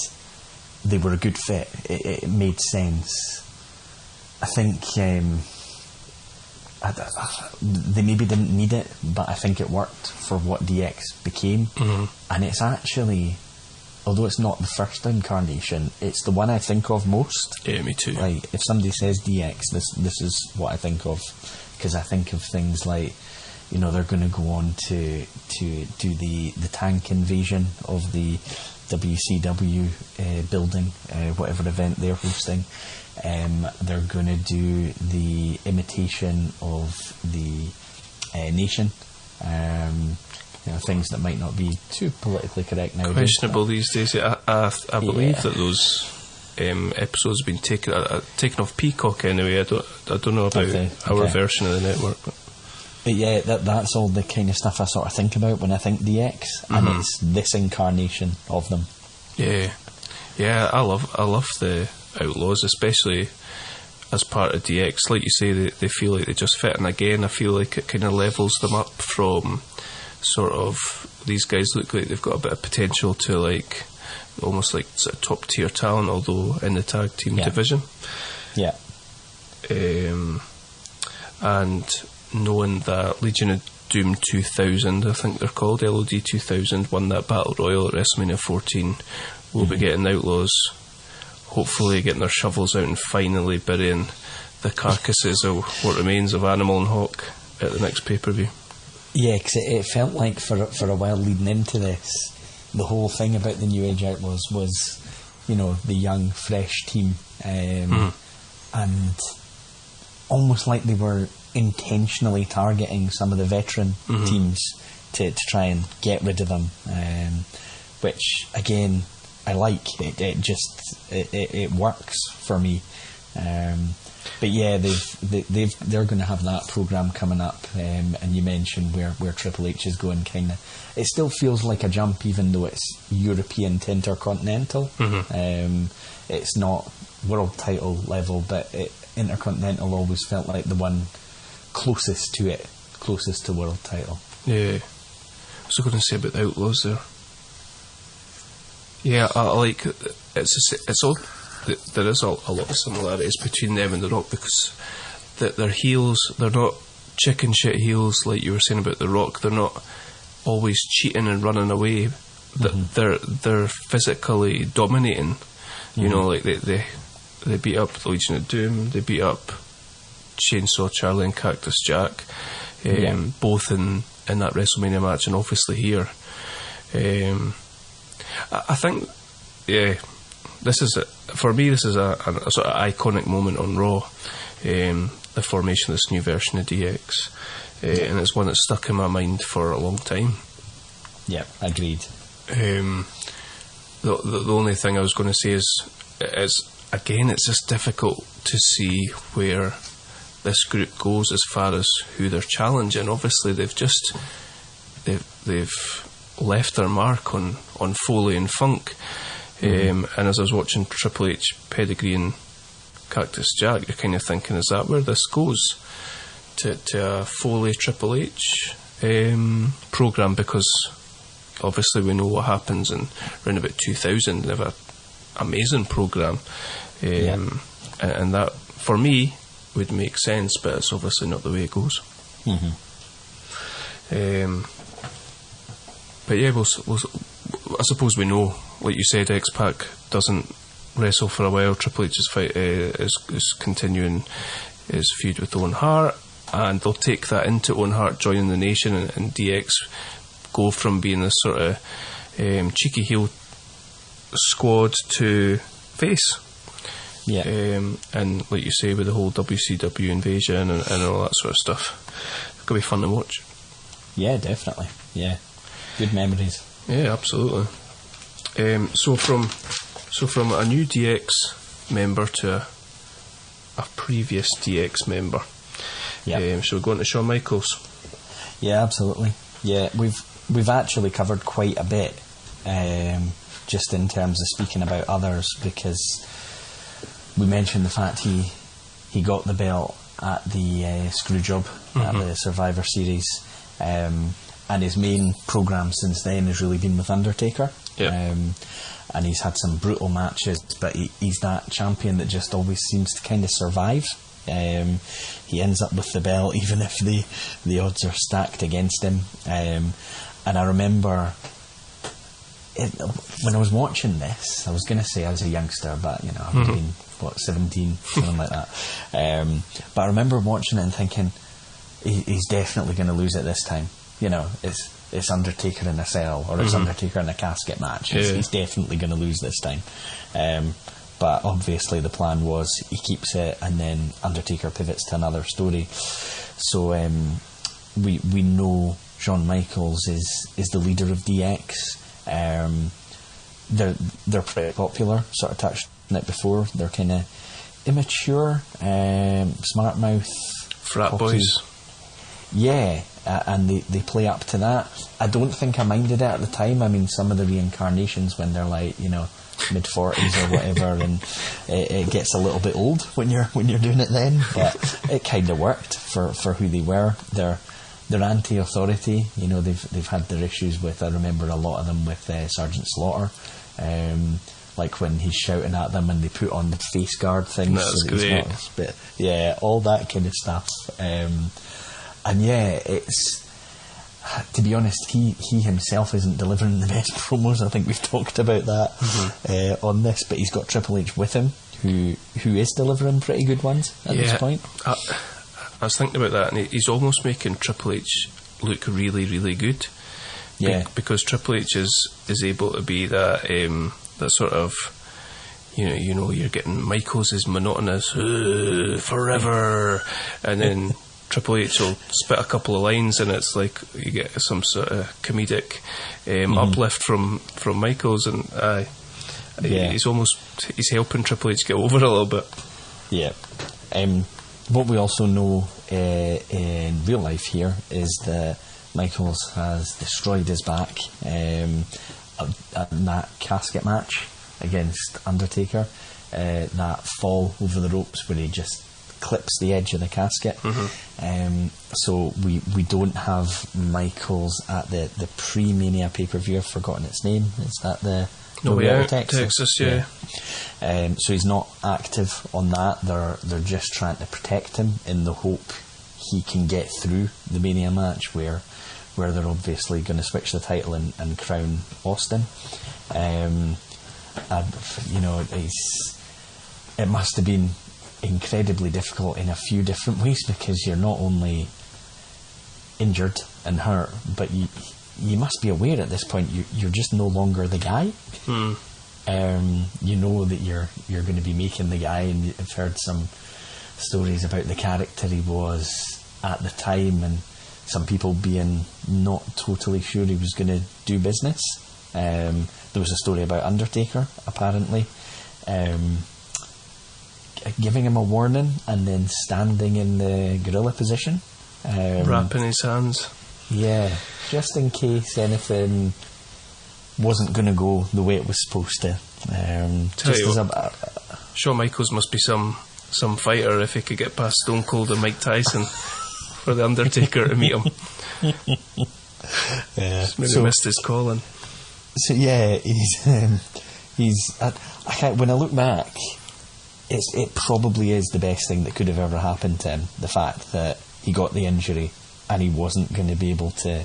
they were a good fit. It made sense. I think they maybe didn't need it, but I think it worked for what DX became. And it's actually, although it's not the first incarnation, it's the one I think of most. Yeah, me too. Like, if somebody says DX, this is what I think of, because I think of things like, you know, they're going to go on to do the tank invasion of the WCW building, whatever event they're hosting. They're going to do the imitation of the Nation. You know, things that might not be too politically correct nowadays. Questionable these days. I believe that those episodes have been taken off Peacock anyway. I don't know about our version of the network. But yeah, that's all the kind of stuff I sort of think about when I think DX, and it's this incarnation of them. Yeah, I love the Outlaws, especially as part of DX. Like you say, they feel like they just fit, and again, I feel like it kind of levels them up from sort of, these guys look like they've got a bit of potential to like almost like sort of top tier talent, although in the tag team division. Yeah. And knowing that Legion of Doom 2000, I think they're called, LOD 2000, won that Battle Royal at WrestleMania 14, we'll be getting Outlaws hopefully getting their shovels out and finally burying the carcasses of what remains of Animal and Hawk at the next pay-per-view. Yeah, because it felt like for a while leading into this, the whole thing about the New Age Outlaws was, you know, the young, fresh team, and almost like they were intentionally targeting some of the veteran teams to try and get rid of them, which again I like. It works for me. But yeah, they're going to have that program coming up, and you mentioned where Triple H is going. Kind of, it still feels like a jump, even though it's European to Intercontinental. It's not world title level, but Intercontinental always felt like the one closest to it, closest to world title. Yeah. What's I going to say about the Outlaws there? Yeah, I like it's all. There is a lot of similarities between them and The Rock, because they're heels. They're not chicken shit heels like you were saying about The Rock. They're not always cheating and running away. They're physically dominating. You know, like they beat up the Legion of Doom. They beat up Chainsaw Charlie and Cactus Jack, both in that WrestleMania match, and obviously here. I think, this is for me. This is a sort of iconic moment on Raw, the formation of this new version of DX, and it's one that's stuck in my mind for a long time. Yeah, agreed. The only thing I was going to say is again, it's just difficult to see where this group goes as far as who they're challenging. Obviously, they've left their mark on Foley and Funk. And as I was watching Triple H, Pedigree and Cactus Jack, you're kind of thinking, is that where this goes? To a Foley Triple H programme, because obviously we know what happens in around about 2000. They have an amazing programme, and that for me would make sense, but it's obviously not the way it goes. But yeah, I suppose we know, like you said, X-Pac doesn't wrestle for a while. Triple H's fight is continuing his feud with Owen Hart, and they'll take that into Owen Hart joining the Nation, and DX go from being this sort of cheeky heel squad to face. And like you say, with the whole WCW invasion and all that sort of stuff, it's going to be fun to watch. Yeah, definitely. Yeah, good memories. Yeah, absolutely. So from a new DX member to a previous DX member, shall we go on to Shawn Michaels? Yeah, absolutely. Yeah, we've actually covered quite a bit, just in terms of speaking about others, because we mentioned the fact he got the belt at the Screwjob at the Survivor Series, and his main programme since then has really been with Undertaker. And he's had some brutal matches, but he's that champion that just always seems to kind of survive. He ends up with the belt, even if the odds are stacked against him. And I remember when I was watching this, I was going to say I was a youngster, but I would have been 17, something like that. But I remember watching it and thinking, he's definitely going to lose it this time. It's Undertaker in a cell, or it's Undertaker in a casket match. He's definitely going to lose this time. But obviously the plan was he keeps it, and then Undertaker pivots to another story. So we know Shawn Michaels is the leader of DX. They're pretty popular. Sort of touched on it before. They're kind of immature, smart mouth, frat cocky boys. Yeah, and they play up to that. I don't think I minded it at the time. I mean, some of the reincarnations when they're like, mid-40s or whatever, and it gets a little bit old when you're doing it then. But it kind of worked for who they were. They're anti-authority. They've had their issues with. I remember a lot of them with Sergeant Slaughter. Like when he's shouting at them and they put on the face guard things. That's so that great. Yeah, all that kind of stuff. And yeah, it's, to be honest, he himself isn't delivering the best promos. I think we've talked about that on this, but he's got Triple H with him, who is delivering pretty good ones at this point. I was thinking about that, and he's almost making Triple H look really, really good. Yeah, because Triple H is able to be that that sort of, you're getting Michaels is monotonous forever, and then Triple H will spit a couple of lines and it's like you get some sort of comedic uplift from Michaels, and he's helping Triple H get over a little bit. Yeah. What we also know in real life here is that Michaels has destroyed his back in that casket match against Undertaker, that fall over the ropes where he just clips the edge of the casket. So we don't have Michaels at the pre-Mania pay-per-view. I've forgotten its name. Is that the Texas? Yeah. So he's not active on that. They're just trying to protect him in the hope he can get through the Mania match where they're obviously going to switch the title and crown Austin. It must have been incredibly difficult in a few different ways, because you're not only injured and hurt, but you must be aware at this point you're just no longer the guy. You know that you're going to be making the guy, and I've heard some stories about the character he was at the time, and some people being not totally sure he was going to do business. There was a story about Undertaker apparently giving him a warning and then standing in the gorilla position, wrapping his hands, just in case anything wasn't going to go the way it was supposed to. Shawn Michaels must be some fighter if he could get past Stone Cold and Mike Tyson for the Undertaker to meet him. Maybe missed his calling. So yeah, he's when I look back, it probably is the best thing that could have ever happened to him, the fact that he got the injury and he wasn't going to be able to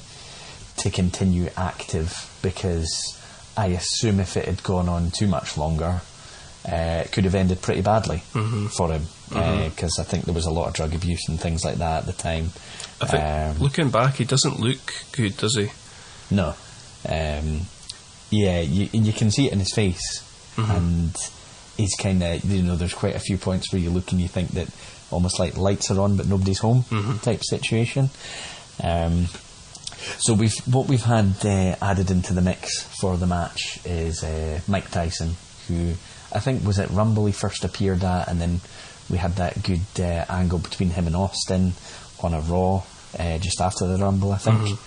continue active, because I assume if it had gone on too much longer, it could have ended pretty badly for him, because I think there was a lot of drug abuse and things like that at the time. I think looking back, he doesn't look good, does he? No. You can see it in his face, and he's kind of, there's quite a few points where you look and you think that almost like lights are on but nobody's home type situation. So what we've had added into the mix for the match is Mike Tyson, who I think was at Rumble he first appeared at, and then we had that good angle between him and Austin on a Raw just after the Rumble, I think.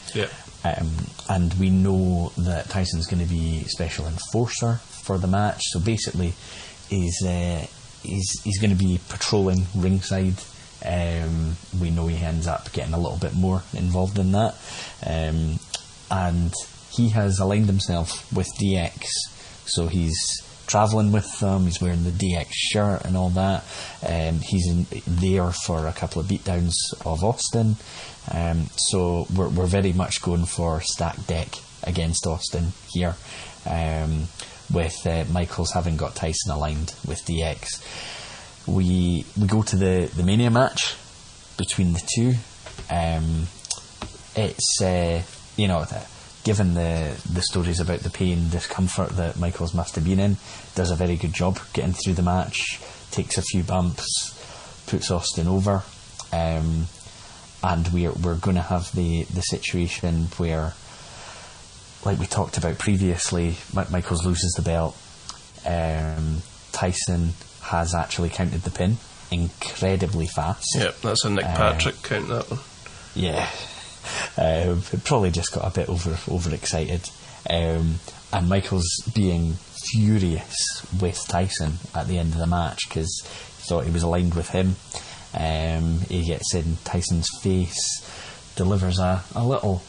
And we know that Tyson's going to be special enforcer for the match, so basically he's going to be patrolling ringside. We know he ends up getting a little bit more involved in that, and he has aligned himself with DX, so he's travelling with them. He's wearing the DX shirt and all that. He's there for a couple of beatdowns of Austin. So we're very much going for stacked deck against Austin here, with Michaels having got Tyson aligned with DX. We go to the Mania match between the two. It's given the stories about the pain, discomfort that Michaels must have been in, does a very good job getting through the match, takes a few bumps, puts Austin over, and we're going to have the situation where, like we talked about previously, Michaels loses the belt. Tyson has actually counted the pin incredibly fast. Yep, that's a Nick Patrick count, that one. Yeah. Probably just got a bit overexcited. And Michaels being furious with Tyson at the end of the match because he thought he was aligned with him. He gets in Tyson's face, delivers a little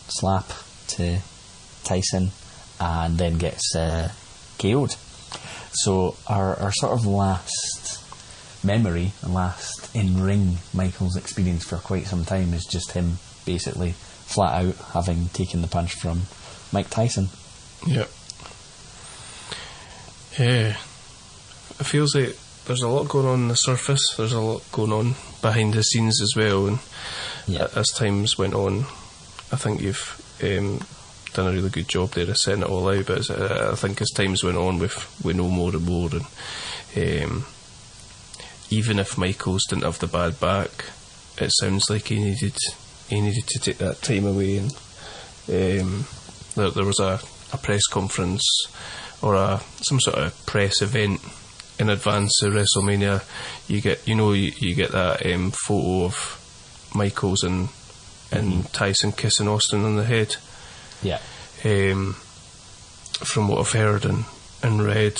slap to Tyson, and then gets KO'd. So our sort of last memory, last in-ring Michaels experience for quite some time is just him basically flat out having taken the punch from Mike Tyson. Yep. Yeah. It feels like there's a lot going on the surface, there's a lot going on behind the scenes as well, and as times went on, I think you've done a really good job there of setting it all out, but I think as times went on we know more and more, and even if Michaels didn't have the bad back, it sounds like he needed to take that time away, and there was a press conference or some sort of press event in advance of WrestleMania. You get that photo of Michaels and Tyson kissing Austin on the head. Yeah. From what I've heard and read,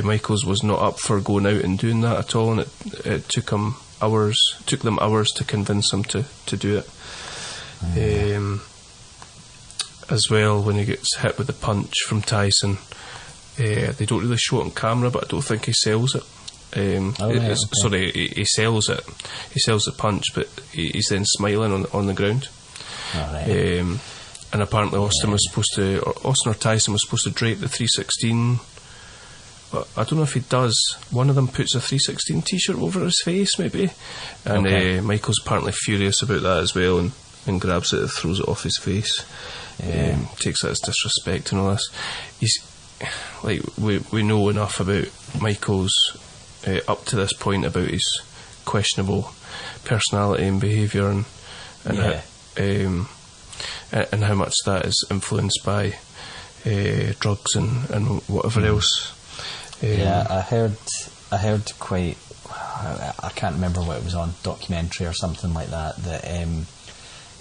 Michaels was not up for going out and doing that at all, and it took them hours to convince him to do it. As well, when he gets hit with the punch from Tyson, they don't really show it on camera, but I don't think he sells it. Sorry, he sells it. He sells the punch, but he's then smiling on the ground. And apparently Austin or Tyson was supposed to drape the 316. But I don't know if he does. One of them puts a 316 t-shirt over his face, maybe. And Michael's apparently furious about that as well, and grabs it and throws it off his face. Takes that as disrespect and all this. He's like, we know enough about Michael's up to this point about his questionable personality and behaviour, and how much that is influenced by drugs and whatever else. I heard quite, I can't remember what it was on, documentary or something like that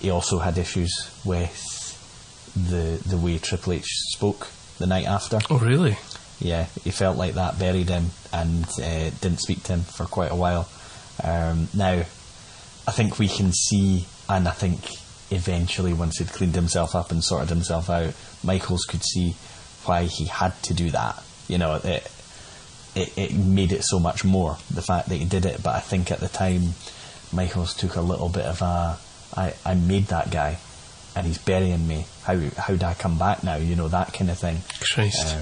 he also had issues with the way Triple H spoke the night after. Oh really? Yeah, he felt like that buried him and didn't speak to him for quite a while. Now I think we can see, and I think eventually once he'd cleaned himself up and sorted himself out, Michaels could see why he had to do that. You know, it made it so much more, the fact that he did it. But I think at the time Michaels took a little bit of I made that guy and he's burying me, how do I come back now, you know, that kind of thing. Christ.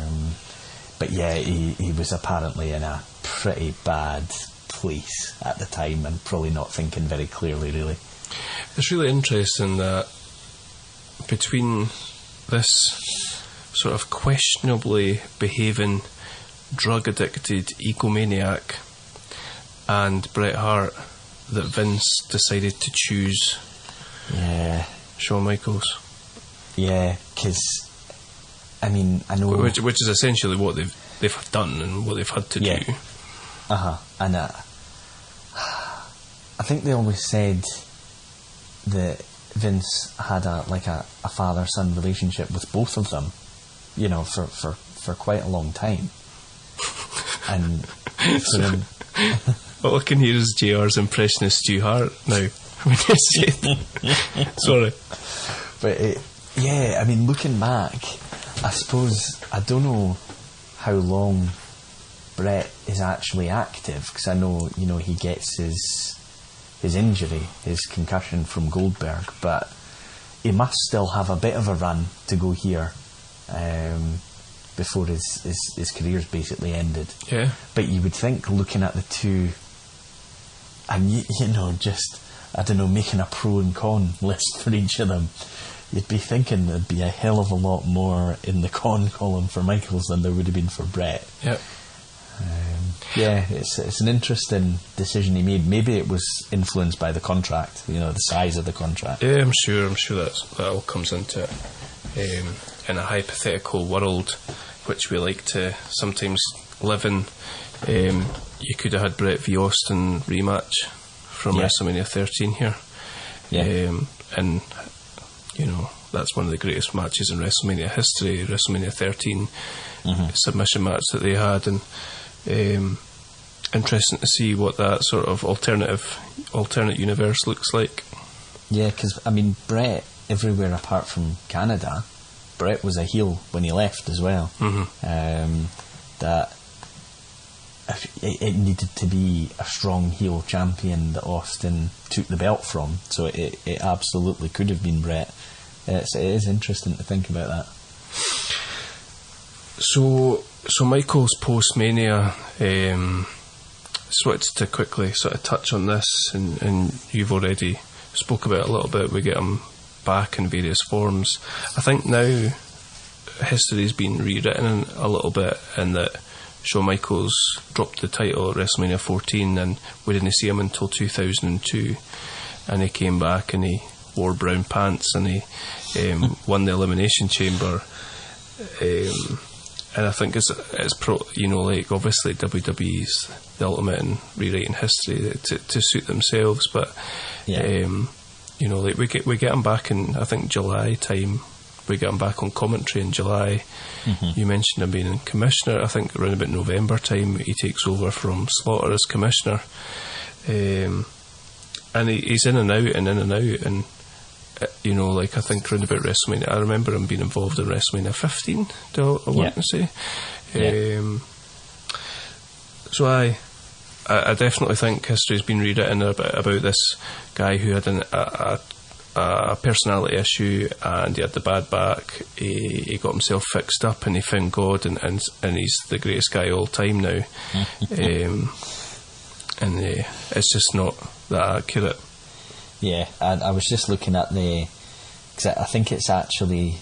But yeah, he was apparently in a pretty bad place at the time and probably not thinking very clearly, really. It's really interesting that between this sort of questionably behaving, drug-addicted egomaniac and Bret Hart, that Vince decided to choose Shawn Michaels. Yeah, because I mean, I know which is essentially what they've done and what they've had to do. And I think they always said that Vince had a father-son relationship with both of them, you know, for quite a long time. And for them, all I can hear is JR's impression of Stu Hart now when you say it. Sorry. But I mean, looking back, I suppose, I don't know how long Bret is actually active, because I know, you know, he gets his injury, his concussion from Goldberg, but he must still have a bit of a run to go here before his career's basically ended. Yeah. But you would think, looking at the two, and you know, just, I don't know, making a pro and con list for each of them, you'd be thinking there'd be a hell of a lot more in the con column for Michaels than there would have been for Bret. Yep. Yeah, it's an interesting decision he made. Maybe it was influenced by the contract, you know, the size of the contract. Yeah, I'm sure that all comes into it. In a hypothetical world, which we like to sometimes live in, you could have had Bret v Austin rematch from WrestleMania 13 here. Yeah. And, you know, that's one of the greatest matches in WrestleMania history, WrestleMania 13 submission match that they had, and interesting to see what that sort of alternate universe looks like. Yeah, because, I mean, Bret, everywhere apart from Canada, Bret was a heel when he left as well. That it needed to be a strong heel champion that Austin took the belt from, so it absolutely could have been Bret. It is interesting to think about that. So Michaels post-Mania, just wanted to quickly sort of touch on this, and you've already spoke about it a little bit. We get him back in various forms. I think now history's been rewritten a little bit, in that Shawn Michaels dropped the title at WrestleMania 14, and we didn't see him until 2002, and he came back and he wore brown pants, and he won the Elimination Chamber. And I think it's you know, like, obviously WWE's the ultimate in rewriting history to suit themselves, but you know, like, we get him back in, I think, July time. We get him back on commentary in July. You mentioned him being in commissioner. I think around about November time he takes over from Slaughter as commissioner, and he's in and out, and you know, like, I think around about WrestleMania, I remember him being involved in WrestleMania 15, I want to say. So I definitely think history's been rewritten about this guy who had a personality issue, and he had the bad back. He got himself fixed up, and he found God, and he's the greatest guy all time now. And it's just not that accurate. Yeah, and I was just looking at because I think it's actually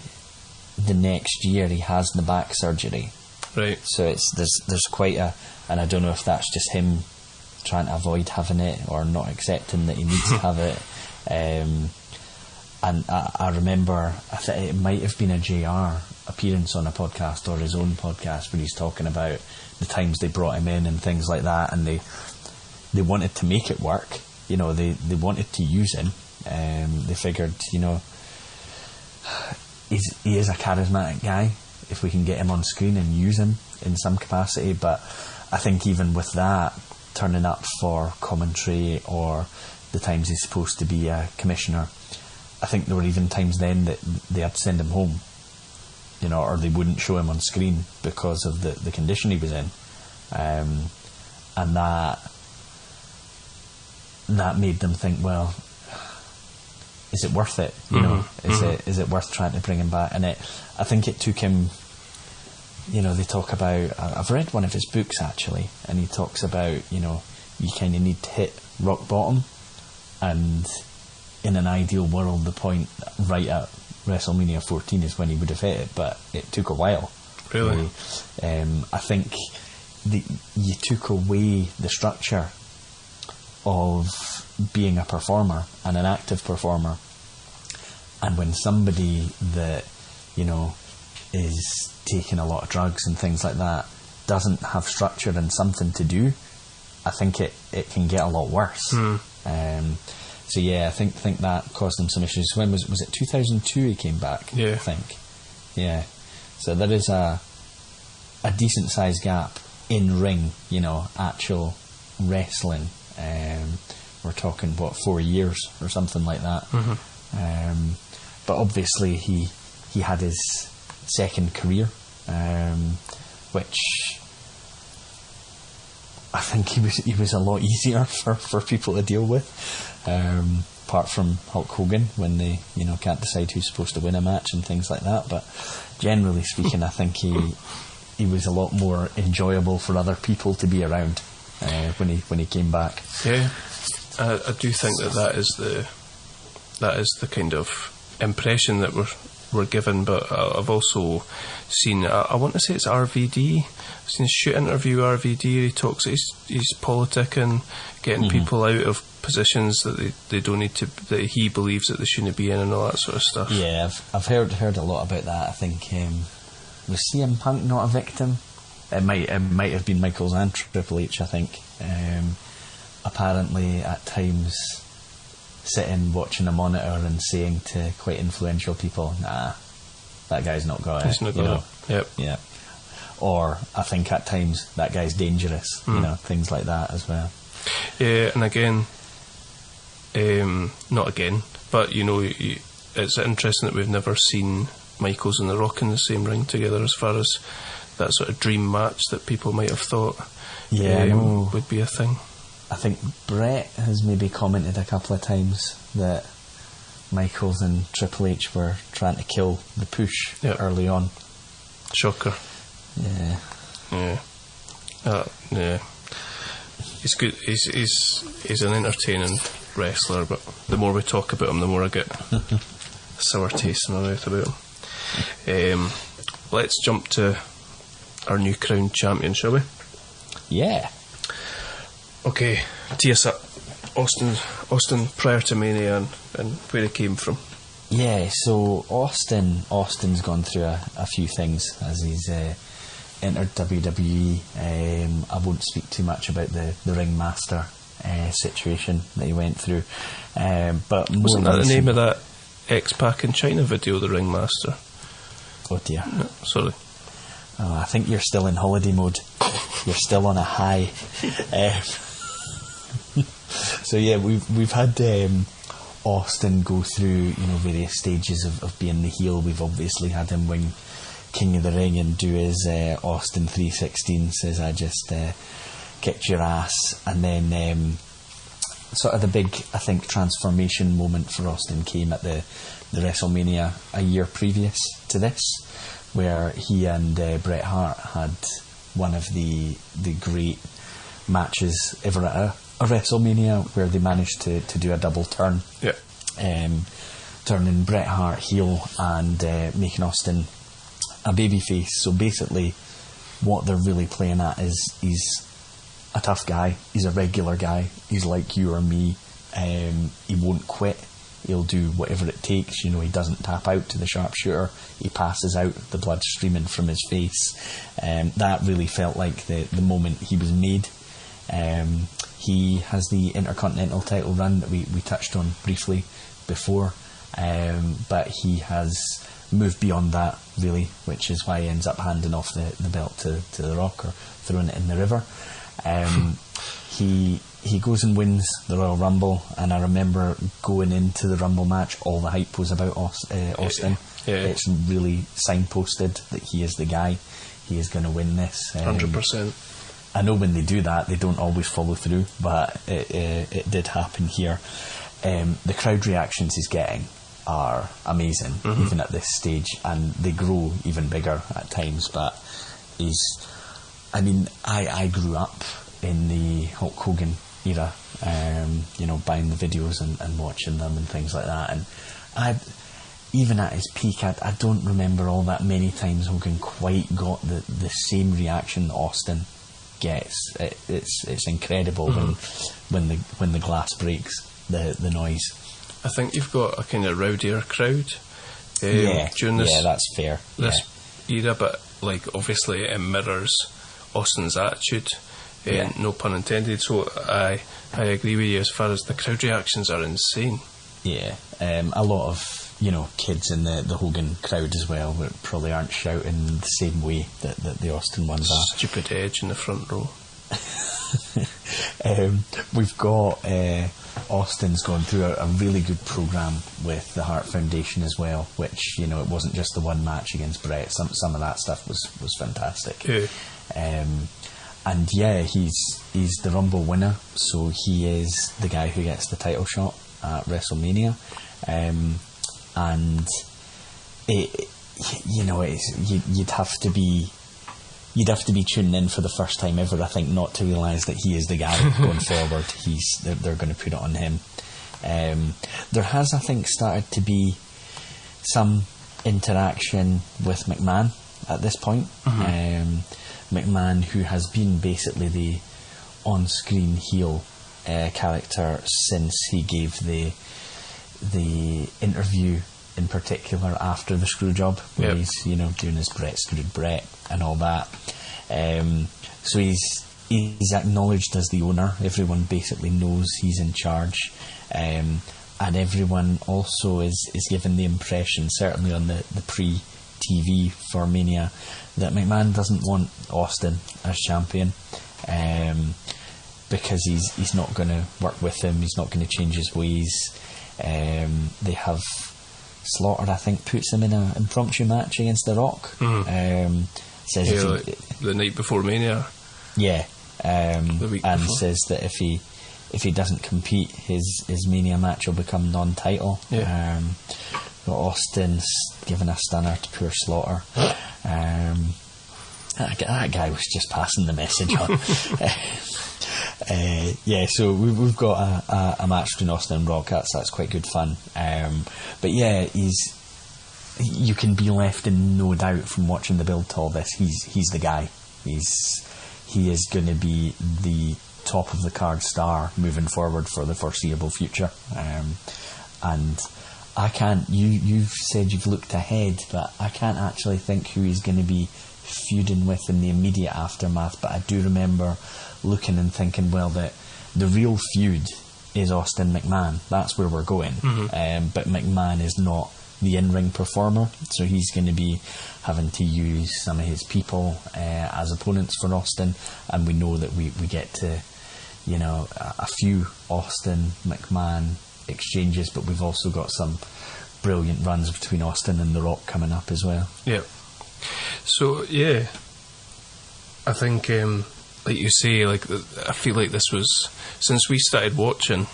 the next year he has the back surgery. Right. So there's quite and I don't know if that's just him trying to avoid having it, or not accepting that he needs to have it. And I remember, I think it might have been a JR appearance on a podcast, or his own podcast, where he's talking about the times they brought him in and things like that, and they wanted to make it work. You know, they wanted to use him. They figured, you know, he is a charismatic guy, if we can get him on screen and use him in some capacity. But I think even with that, turning up for commentary, or the times he's supposed to be a commissioner, I think there were even times then that they had to send him home, you know, or they wouldn't show him on screen because of the condition he was in. And that made them think, well, is it worth it? You know, is it worth trying to bring him back? And I think it took him, you know, they talk about, I've read one of his books actually, and he talks about, you know, you kind of need to hit rock bottom, and in an ideal world, the point right at WrestleMania 14 is when he would have hit it, but it took a while. Really? I think you took away the structure of being a performer, and an active performer, and when somebody that, you know, is taking a lot of drugs and things like that doesn't have structure and something to do, I think it can get a lot worse. So yeah, I think that caused them some issues. When was it 2002 he came back? Yeah. I think. Yeah. So there is a decent sized gap in ring, you know, actual wrestling. We're talking, 4 years or something like that. But obviously he had his second career, which I think he was a lot easier for people to deal with. Apart from Hulk Hogan, when they can't decide who's supposed to win a match and things like that. But generally speaking, I think he was a lot more enjoyable for other people to be around when he came back. Yeah, I do think that is the kind of impression that we're given. But I've also seen, I want to say it's RVD. I've seen a shoot interview RVD. He talks. He's politicking, getting people out of positions that they don't need to, that he believes that they shouldn't be in, and all that sort of stuff. Yeah, I've heard a lot about that. I think was CM Punk not a victim? It might have been Michaels and Triple H. I think apparently at times sitting watching a monitor and saying to quite influential people, "Nah, that guy's not got it." He's not got it. Yep. Yeah. Or I think at times that guy's dangerous. Things like that as well. Yeah, and again. Not again, but it's interesting that we've never seen Michaels and The Rock in the same ring together, as far as that sort of dream match that people might have thought would be a thing. I think Brett has maybe commented a couple of times that Michaels and Triple H were trying to kill the push early on. Shocker. Yeah. Yeah. He's good. He's an entertaining wrestler, but the more we talk about him, the more I get a sour taste in my mouth about him. Let's jump to our new crowned champion, shall we? Yeah. Okay, tee us up. Austin prior to Mania and where he came from. Yeah, so Austin's gone through a few things as he's entered WWE. I won't speak too much about the ringmaster situation that he went through, but wasn't that the name of that X-Pac in China video, the ringmaster? Oh dear. No, sorry. Oh, I think you're still in holiday mode. You're still on a high. So yeah, we've had Austin go through various stages of being the heel. We've obviously had him win King of the Ring and do his Austin 316, says I just kicked your ass, and then sort of the big, I think, transformation moment for Austin came at the WrestleMania a year previous to this, where he and Bret Hart had one of the great matches ever at a WrestleMania, where they managed to do a double turn, turning Bret Hart heel and making Austin a babyface. So basically what they're really playing at is he's a tough guy, he's a regular guy, he's like you or me, he won't quit, he'll do whatever it takes, he doesn't tap out to the sharpshooter, he passes out, the blood streaming from his face. That really felt like the moment he was made. He has the Intercontinental title run that we touched on briefly before, but he has moved beyond that, really, which is why he ends up handing off the belt to The Rock, or throwing it in the river. He goes and wins the Royal Rumble, and I remember going into the Rumble match, all the hype was about Austin. It's really signposted that he is the guy, he is going to win this. 100%. I know when they do that, they don't always follow through, but it did happen here. The crowd reactions he's getting are amazing, even at this stage, and they grow even bigger at times. But I grew up in the Hulk Hogan era, buying the videos and watching them and things like that, and even at his peak, I don't remember all that many times Hogan quite got the same reaction that Austin gets. It's incredible when the glass breaks, the noise. I think you've got a kind of rowdier crowd during this. Yeah, that's fair. This era, but obviously it mirrors Austin's attitude. No pun intended. So I agree with you as far as the crowd reactions are insane. Yeah, a lot of kids in the Hogan crowd as well, but probably aren't shouting the same way that the Austin ones are. Stupid Edge in the front row. We've got Austin's gone through a really good program with the Hart Foundation as well, which, you know, it wasn't just the one match against Brett. Some of that stuff was fantastic. Yeah. And yeah, he's the Rumble winner, so he is the guy who gets the title shot at WrestleMania. And it, you know, you'd have to be tuning in for the first time ever, I think, not to realise that he is the guy going forward. They're going to put it on him. There has, I think, started to be some interaction with McMahon at this point. Mm-hmm. McMahon, who has been basically the on-screen heel character since he gave the interview in particular after the Screwjob, where he's, you know, doing his Brett screwed Brett and all that. So he's acknowledged as the owner. Everyone basically knows he's in charge, and everyone also is given the impression, certainly on the pre-TV for Mania, that McMahon doesn't want Austin as champion, because he's not going to work with him. He's not going to change his ways. They have Slaughter, I think, puts him in an impromptu match against The Rock. Says the night before Mania. Yeah, the week and before. says that if he doesn't compete, his Mania match will become non-title. Yeah. But Austin's given a stunner to poor Slaughter. That guy was just passing the message on. Yeah, so we've got a match between Austin and Rock. That's quite good fun. But yeah, you can be left in no doubt from watching the build to all this. He's the guy. He is going to be the top of the card star moving forward for the foreseeable future. And I can't. You've said you've looked ahead, but I can't actually think who he's going to be feuding with in the immediate aftermath. But I do remember looking and thinking, well, that the real feud is Austin McMahon. That's where we're going. Mm-hmm. But McMahon is not the in-ring performer, so he's going to be having to use some of his people as opponents for Austin, and we know that we get to, you know, a few Austin McMahon exchanges, but we've also got some brilliant runs between Austin and The Rock coming up as well. Yeah. So yeah, I think like you say, like I feel like this was, since we started watching,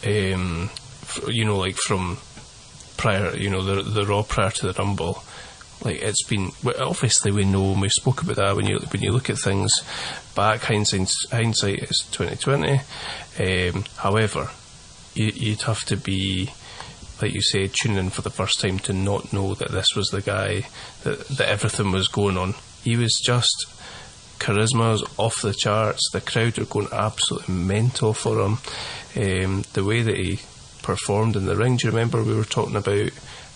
you know, like from prior, you know, the Raw prior to the Rumble, like it's been, obviously we know, and we spoke about that when you look at things back, hindsight is 2020. However, you'd have to be, like you say, tuning in for the first time to not know that this was the guy, that everything was going on. He was just, charisma was off the charts. The crowd were going absolutely mental for him. The way that he performed in the ring, do you remember we were talking about, I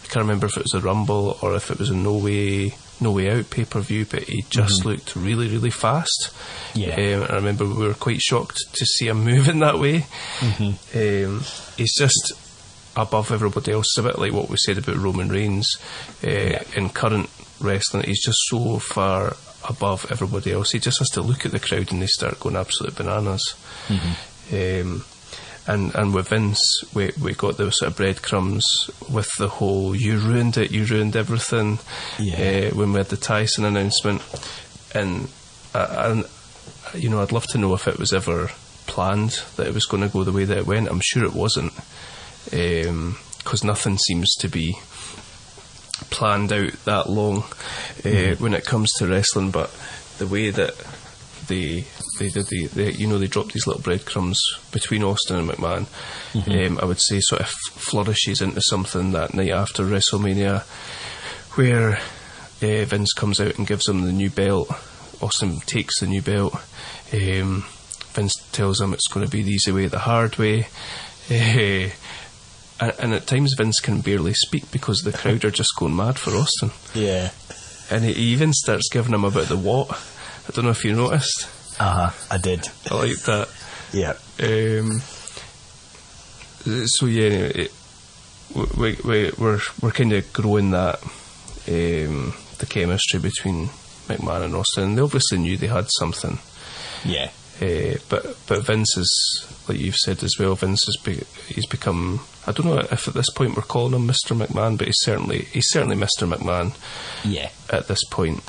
can't remember if it was a Rumble or if it was a No Way Out pay-per-view, but he just looked really, really fast. Yeah. I remember we were quite shocked to see him moving that way. He's just above everybody else. It's a bit like what we said about Roman Reigns in current wrestling. He's just so far above everybody else. He just has to look at the crowd and they start going absolute bananas. And with Vince, we got the sort of breadcrumbs with the whole "you ruined it, you ruined everything" when we had the Tyson announcement, and you know, I'd love to know if it was ever planned that it was going to go the way that it went. I'm sure it wasn't, because nothing seems to be planned out that long when it comes to wrestling. But the way that they you know, they dropped these little breadcrumbs between Austin and McMahon, I would say sort of flourishes into something that night after WrestleMania, where Vince comes out and gives him the new belt. Austin takes the new belt. Vince tells him it's going to be the easy way, the hard way. And at times Vince can barely speak because the crowd are just going mad for Austin. Yeah. And he even starts giving him about the what. I don't know if you noticed. I did. I like that. Yeah. So yeah, we're kind of growing that the chemistry between McMahon and Austin. They obviously knew they had something. Yeah. But Vince is, like you've said as well, he's become, I don't know if at this point we're calling him Mr. McMahon, but he's certainly Mr. McMahon. Yeah. At this point,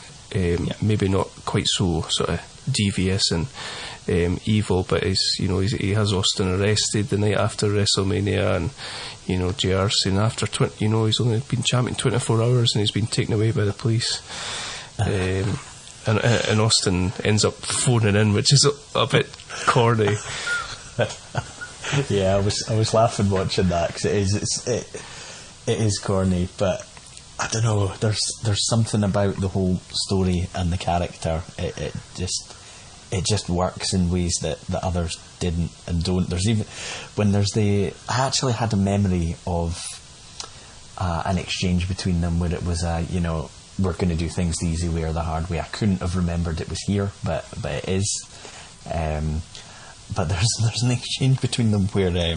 maybe not quite so sort of devious and evil, but he has Austin arrested the night after WrestleMania, and JR saying after he's only been champion 24 hours and he's been taken away by the police. And Austin ends up phoning in, which is a bit corny. Yeah, I was laughing watching that, because it is corny, but I don't know. There's something about the whole story and the character. It just works in ways that others didn't and don't. There's even when I actually had a memory of an exchange between them where it was we're going to do things the easy way or the hard way. I couldn't have remembered it was here, but it is. But there's an exchange between them where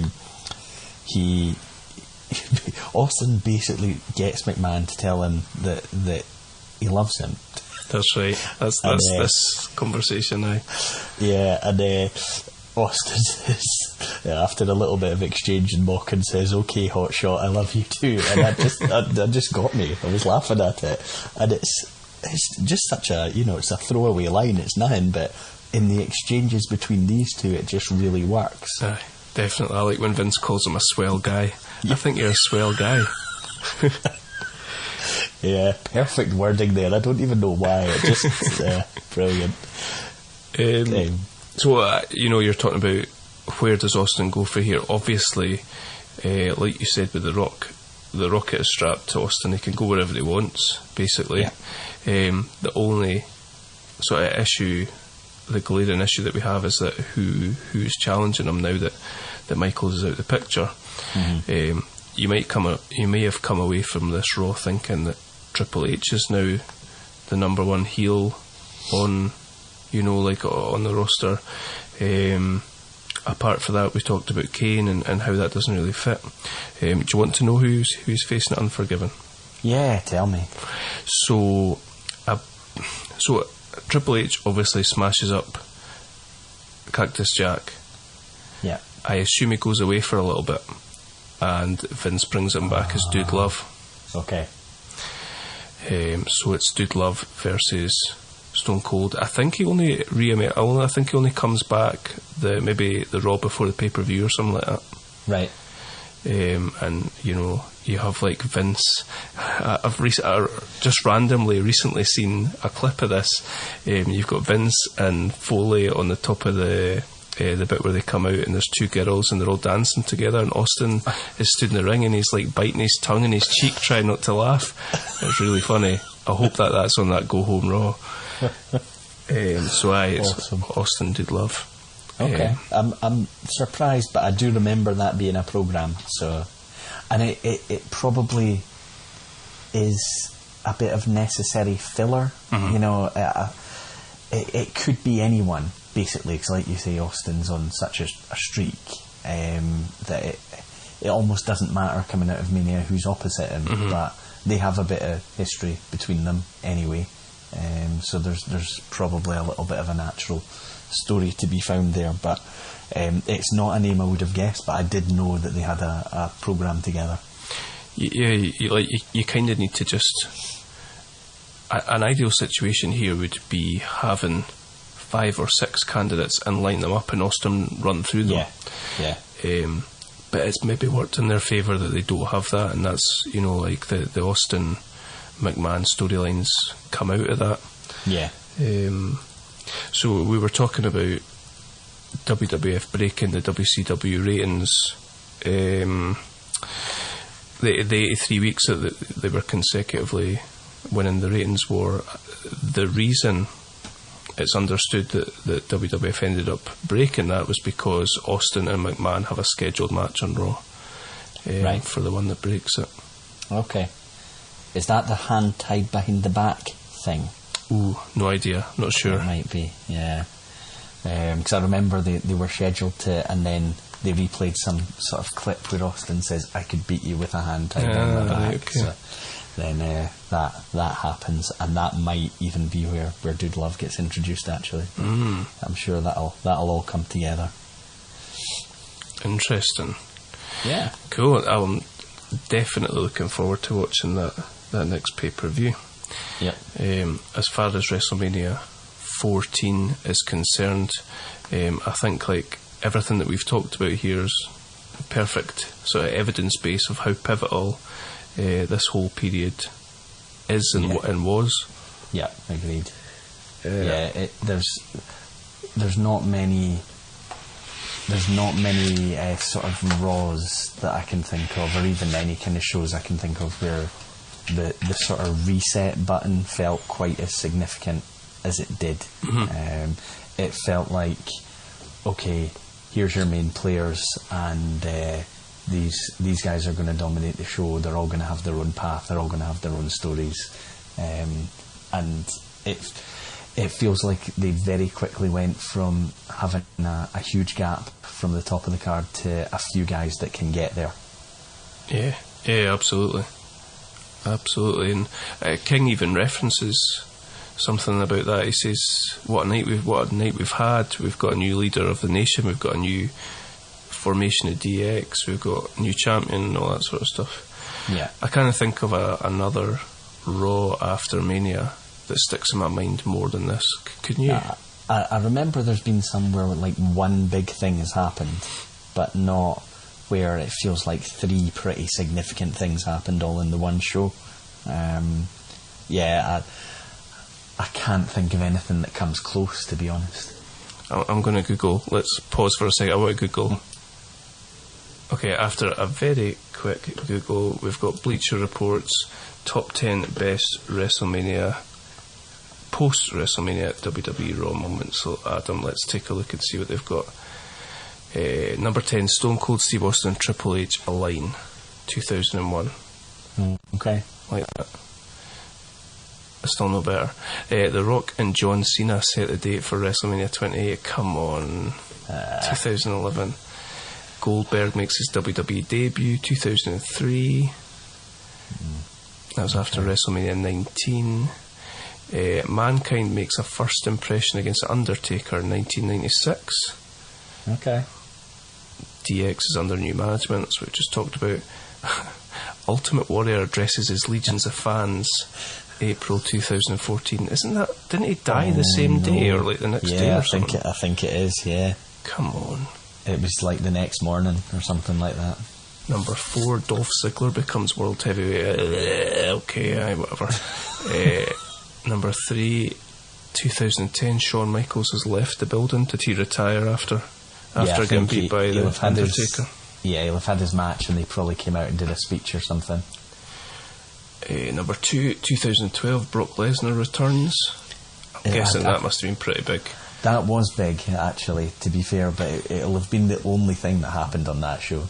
Austin basically gets McMahon to tell him that he loves him. That's right. That's this conversation now. Yeah, and Austin says, after a little bit of exchange and mocking, says, "Okay, hotshot, I love you too." And that just got me. I was laughing at it, and it's just such a it's a throwaway line. It's nothing, but in the exchanges between these two, it just really works. Definitely. I like when Vince calls him a swell guy. I think you're a swell guy. Yeah, perfect wording there. I don't even know why. It just brilliant. So you're talking about where does Austin go for here? Obviously, like you said with the rocket is strapped to Austin. He can go wherever he wants, basically. Yeah. The only sort of issue, the glaring issue that we have, is that who's challenging him now that Michaels is out of the picture. Mm-hmm. You may have come away from this Raw thinking that Triple H is now the number one heel on on the roster. Apart from that, we talked about Kane and how that doesn't really fit. Do you want to know who's facing it Unforgiven? Yeah, tell me. So Triple H obviously smashes up Cactus Jack. Yeah. I assume he goes away for a little bit, and Vince brings him back as Dude Love. Okay. So it's Dude Love versus Stone Cold. I think he only comes back maybe the Raw before the pay-per-view or something like that. Right. And you have like Vince. I've just randomly recently seen a clip of this. You've got Vince and Foley on the top of the bit where they come out, and there's two girls and they're all dancing together, and Austin is stood in the ring and he's like biting his tongue in his cheek trying not to laugh. It's really funny. I hope that's on that Go Home Raw. It's awesome. Austin Dude Love. Okay. I'm surprised, but I do remember that being a programme. So, and it probably is a bit of necessary filler. Mm-hmm. It could be anyone, basically, because like you say, Austin's on such a streak that it almost doesn't matter coming out of Mania who's opposite him. Mm-hmm. But they have a bit of history between them anyway. So there's probably a little bit of a natural story to be found there, but it's not a name I would have guessed, but I did know that they had a programme together. You kind of need to just... An ideal situation here would be having 5 or 6 candidates and line them up and Austin run through them. Yeah. But it's maybe worked in their favour that they don't have that, and that's, like the Austin McMahon storylines come out of that. Yeah. So we were talking about WWF breaking the WCW ratings. The 83 weeks that they were consecutively winning the ratings were the reason it's understood that WWF ended up breaking that was because Austin and McMahon have a scheduled match on Raw right. for the one that breaks it. Okay. Is that the hand tied behind the back thing? Ooh, no idea. Not sure. It might be, yeah. Because I remember they were scheduled to, and then they replayed some sort of clip where Austin says, "I could beat you with a hand tied behind my back." Okay. So, then that happens, and that might even be where Dude Love gets introduced. Actually, I'm sure that'll all come together. Interesting. Yeah, cool. I'm definitely looking forward to watching that next pay-per-view. Yep. As far as WrestleMania 14 is concerned, I think like everything that we've talked about here is perfect sort of evidence base of how pivotal this whole period is and was. Yeah, agreed. There's not many sort of Raws that I can think of, or even any kind of shows I can think of where the sort of reset button felt quite as significant as it did. It felt like, okay, here's your main players, and these guys are going to dominate the show. They're all going to have their own path. They're all going to have their own stories, and it feels like they very quickly went from having a huge gap from the top of the card to a few guys that can get there. Yeah, absolutely. And King even references something about that. He says, what a night we've had. We've got a new leader of the nation. We've got a new formation of DX. We've got a new champion and all that sort of stuff. Yeah. I kind of think of another Raw after Mania that sticks in my mind more than this. Couldn't you? I remember there's been somewhere where like one big thing has happened, but not where it feels like three pretty significant things happened all in the one show. I can't think of anything that comes close, to be honest. I'm going to Google. Let's pause for a second. I want to Google. Okay, after a very quick Google, we've got Bleacher Report's top 10 best WrestleMania, post-WrestleMania WWE Raw moments. So, Adam, let's take a look and see what they've got. Number 10, Stone Cold Steve Austin and Triple H Align, 2001. Okay. Like that. Still no better. The Rock and John Cena set the date for WrestleMania 28. Come on. 2011. Goldberg makes his WWE debut, 2003. That was after WrestleMania 19. Mankind makes a first impression against Undertaker in 1996. Okay. DX is under new management, that's what we just talked about. Ultimate Warrior addresses his legions of fans, April 2014. Didn't he die the same day or like the next day or something? I think it is, yeah. Come on. It was like the next morning or something like that. Number 4, Dolph Ziggler becomes world heavyweight. Okay, whatever. Number 3, 2010, Shawn Michaels has left the building. Did he retire after getting beat by the Undertaker? He'll have had his match and they probably came out and did a speech or something. Number 2, 2012, Brock Lesnar returns. I'm guessing that must have been pretty big. That was big, actually, to be fair, but it'll have been the only thing that happened on that show.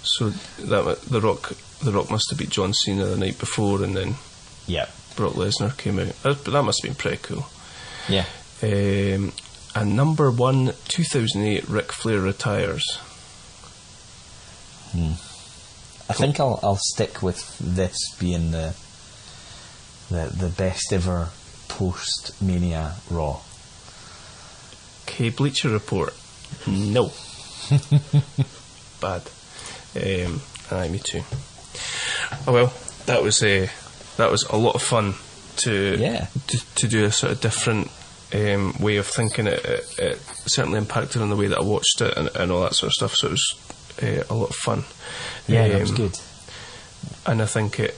So the Rock must have beat John Cena the night before, and then Brock Lesnar came out. But that must have been pretty cool. Yeah. And number 1, 2008, Ric Flair retires. I think I'll stick with this being the best ever post-Mania Raw. Okay, Bleacher Report. No. Bad. Me too. Oh well, that was a lot of fun to do a sort of different way of thinking. It certainly impacted on the way that I watched it and all that sort of stuff. So it was a lot of fun. Yeah, that was good. And I think it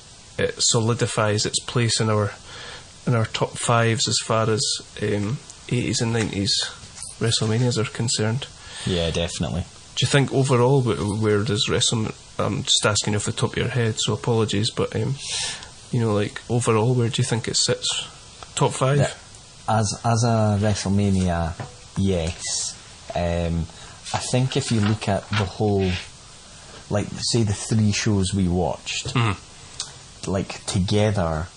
solidifies its place in our top fives as far as 80s and 90s WrestleManias are concerned. Yeah, definitely. Do you think overall, where does WrestleMania... I'm just asking you off the top of your head, so apologies, but like overall, where do you think it sits? Top 5? Yeah. As a WrestleMania, yes. I think if you look at the whole, like say the 3 shows we watched, like together,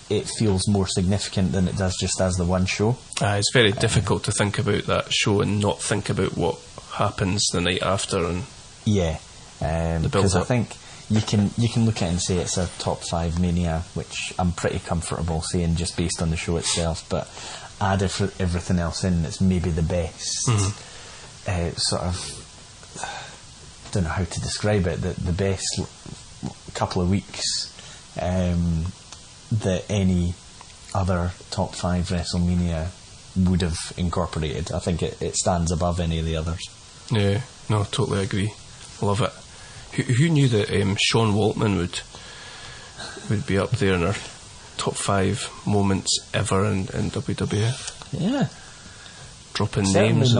it feels more significant than it does just as the one show. It's very difficult to think about that show and not think about what happens the night after and because I think you can look at it and say it's a top 5 Mania, which I'm pretty comfortable saying just based on the show itself, but add everything else in, it's maybe the best sort of, don't know how to describe it, the best couple of weeks that any other top 5 WrestleMania would have incorporated. I think it stands above any of the others. Yeah, no, totally agree. Love it. Who knew that Sean Waltman would be up there in our top 5 moments ever in WWF? Yeah. Dropping certainly names.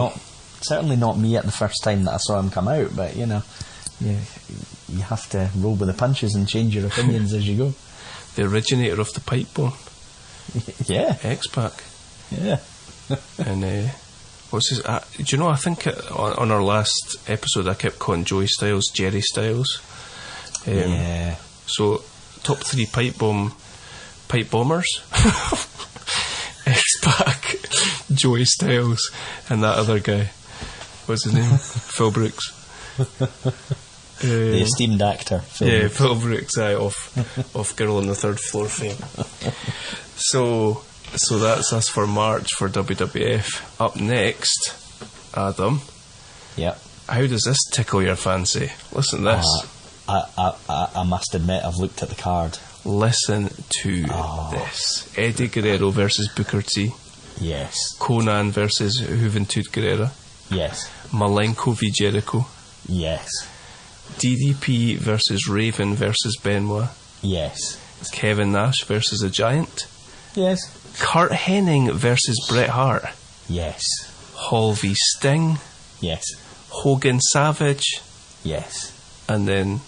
Certainly not me at the first time that I saw him come out, but you have to roll with the punches and change your opinions as you go. The originator of the pipe bomb. Yeah. X-Pac. Yeah. And what's his... do you know, I think on our last episode I kept calling Joey Styles Jerry Styles. Yeah. So, top 3 pipe bombers. X-Pac, Joey Styles, and that other guy. What's his name? Phil Brooks. The esteemed actor. Phil Brooks, off Girl on the Third Floor fame. So that's us for March for WWF. Up next, Adam. Yep. How does this tickle your fancy? Listen to this. I must admit, I've looked at the card. Listen to this. Eddie Guerrero versus Booker T. Yes. Conan versus Juventud Guerrera. Yes. Malenko v Jericho. Yes. DDP versus Raven versus Benoit. Yes. Kevin Nash versus a Giant. Yes. Kurt Hennig versus Bret Hart. Yes. Hall v Sting. Yes. Hogan Savage. Yes. And then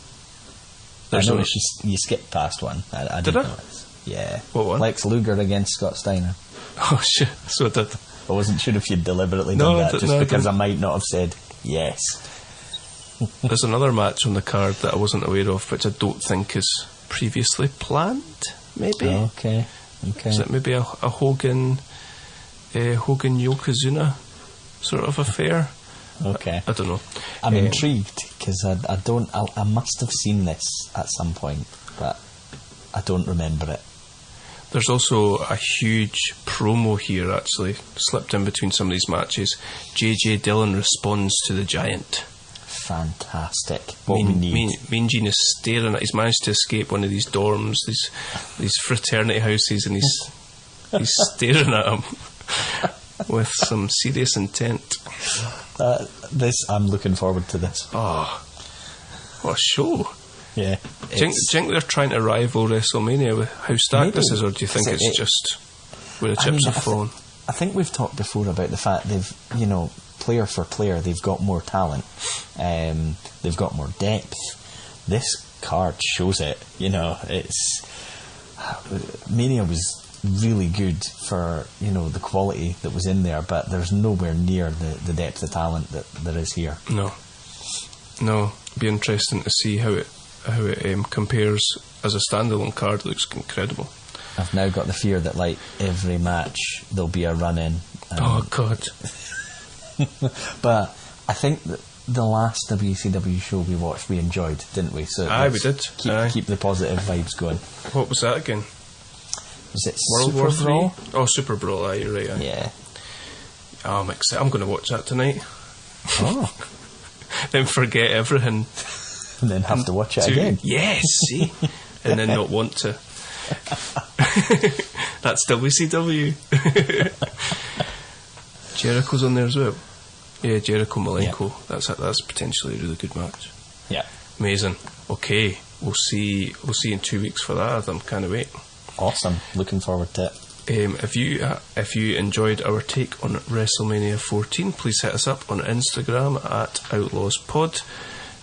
I noticed you skipped past one. I did didn't I? notice. Yeah. What one? Lex Luger against Scott Steiner. Oh shit, so I did. I wasn't sure if you'd deliberately done that, just because I might not have said yes. There's another match on the card that I wasn't aware of, which I don't think is previously planned, maybe. Okay. Is it maybe a Hogan Yokozuna sort of affair? Okay. I don't know. I'm intrigued, because I must have seen this at some point, but I don't remember it. There's also a huge promo here, actually, slipped in between some of these matches. JJ Dillon responds to the Giant. Fantastic. What we need. Mean Gene is staring at. He's managed to escape one of these dorms, these fraternity houses, and he's staring at him with some serious intent. I'm looking forward to this. Oh, what a show! Yeah. Do you think they're trying to rival WrestleMania with how stacked this is, or do you think it's just where the chips have fallen? I think we've talked before about the fact they've, player for player, they've got more talent, they've got more depth. This card shows it. Mania was really good for the quality that was in there, but there's nowhere near the depth of talent that there is here. No, it'd be interesting to see how it compares as a standalone card. It looks incredible. I've now got the fear that every match there'll be a run-in. Oh God. But I think that the last WCW show we watched we enjoyed, didn't we? So we did. Keep the positive vibes going. What was that again? Was it World Super War Brawl? Oh, Super Brawl, you're right. Yeah. Oh, I'm excited. I'm going to watch that tonight. Oh. Then forget everything. And then have to watch it again. Yes, see? And then not want to. That's WCW. Jericho's on there as well. Yeah, Jericho Malenko. Yeah. That's potentially a really good match. Yeah. Amazing. Okay, we'll see in 2 weeks for that. I'm kind of wait. Awesome. Looking forward to it. If you enjoyed our take on WrestleMania 14, please hit us up on Instagram at Outlaws Pod.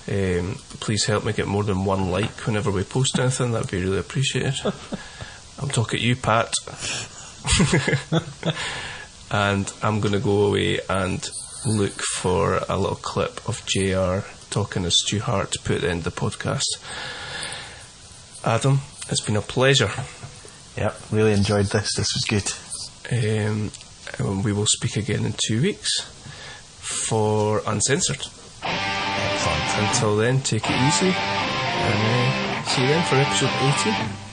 Please help me get more than one like whenever we post anything. That'd be really appreciated. I'm talking to you, Pat. And I'm going to go away and look for a little clip of JR talking to Stu Hart to put at the end of the podcast. Adam, it's been a pleasure. Yep, really enjoyed this. This was good. We will speak again in 2 weeks for Uncensored. Excellent. Until then, take it easy. And see you then for episode 80.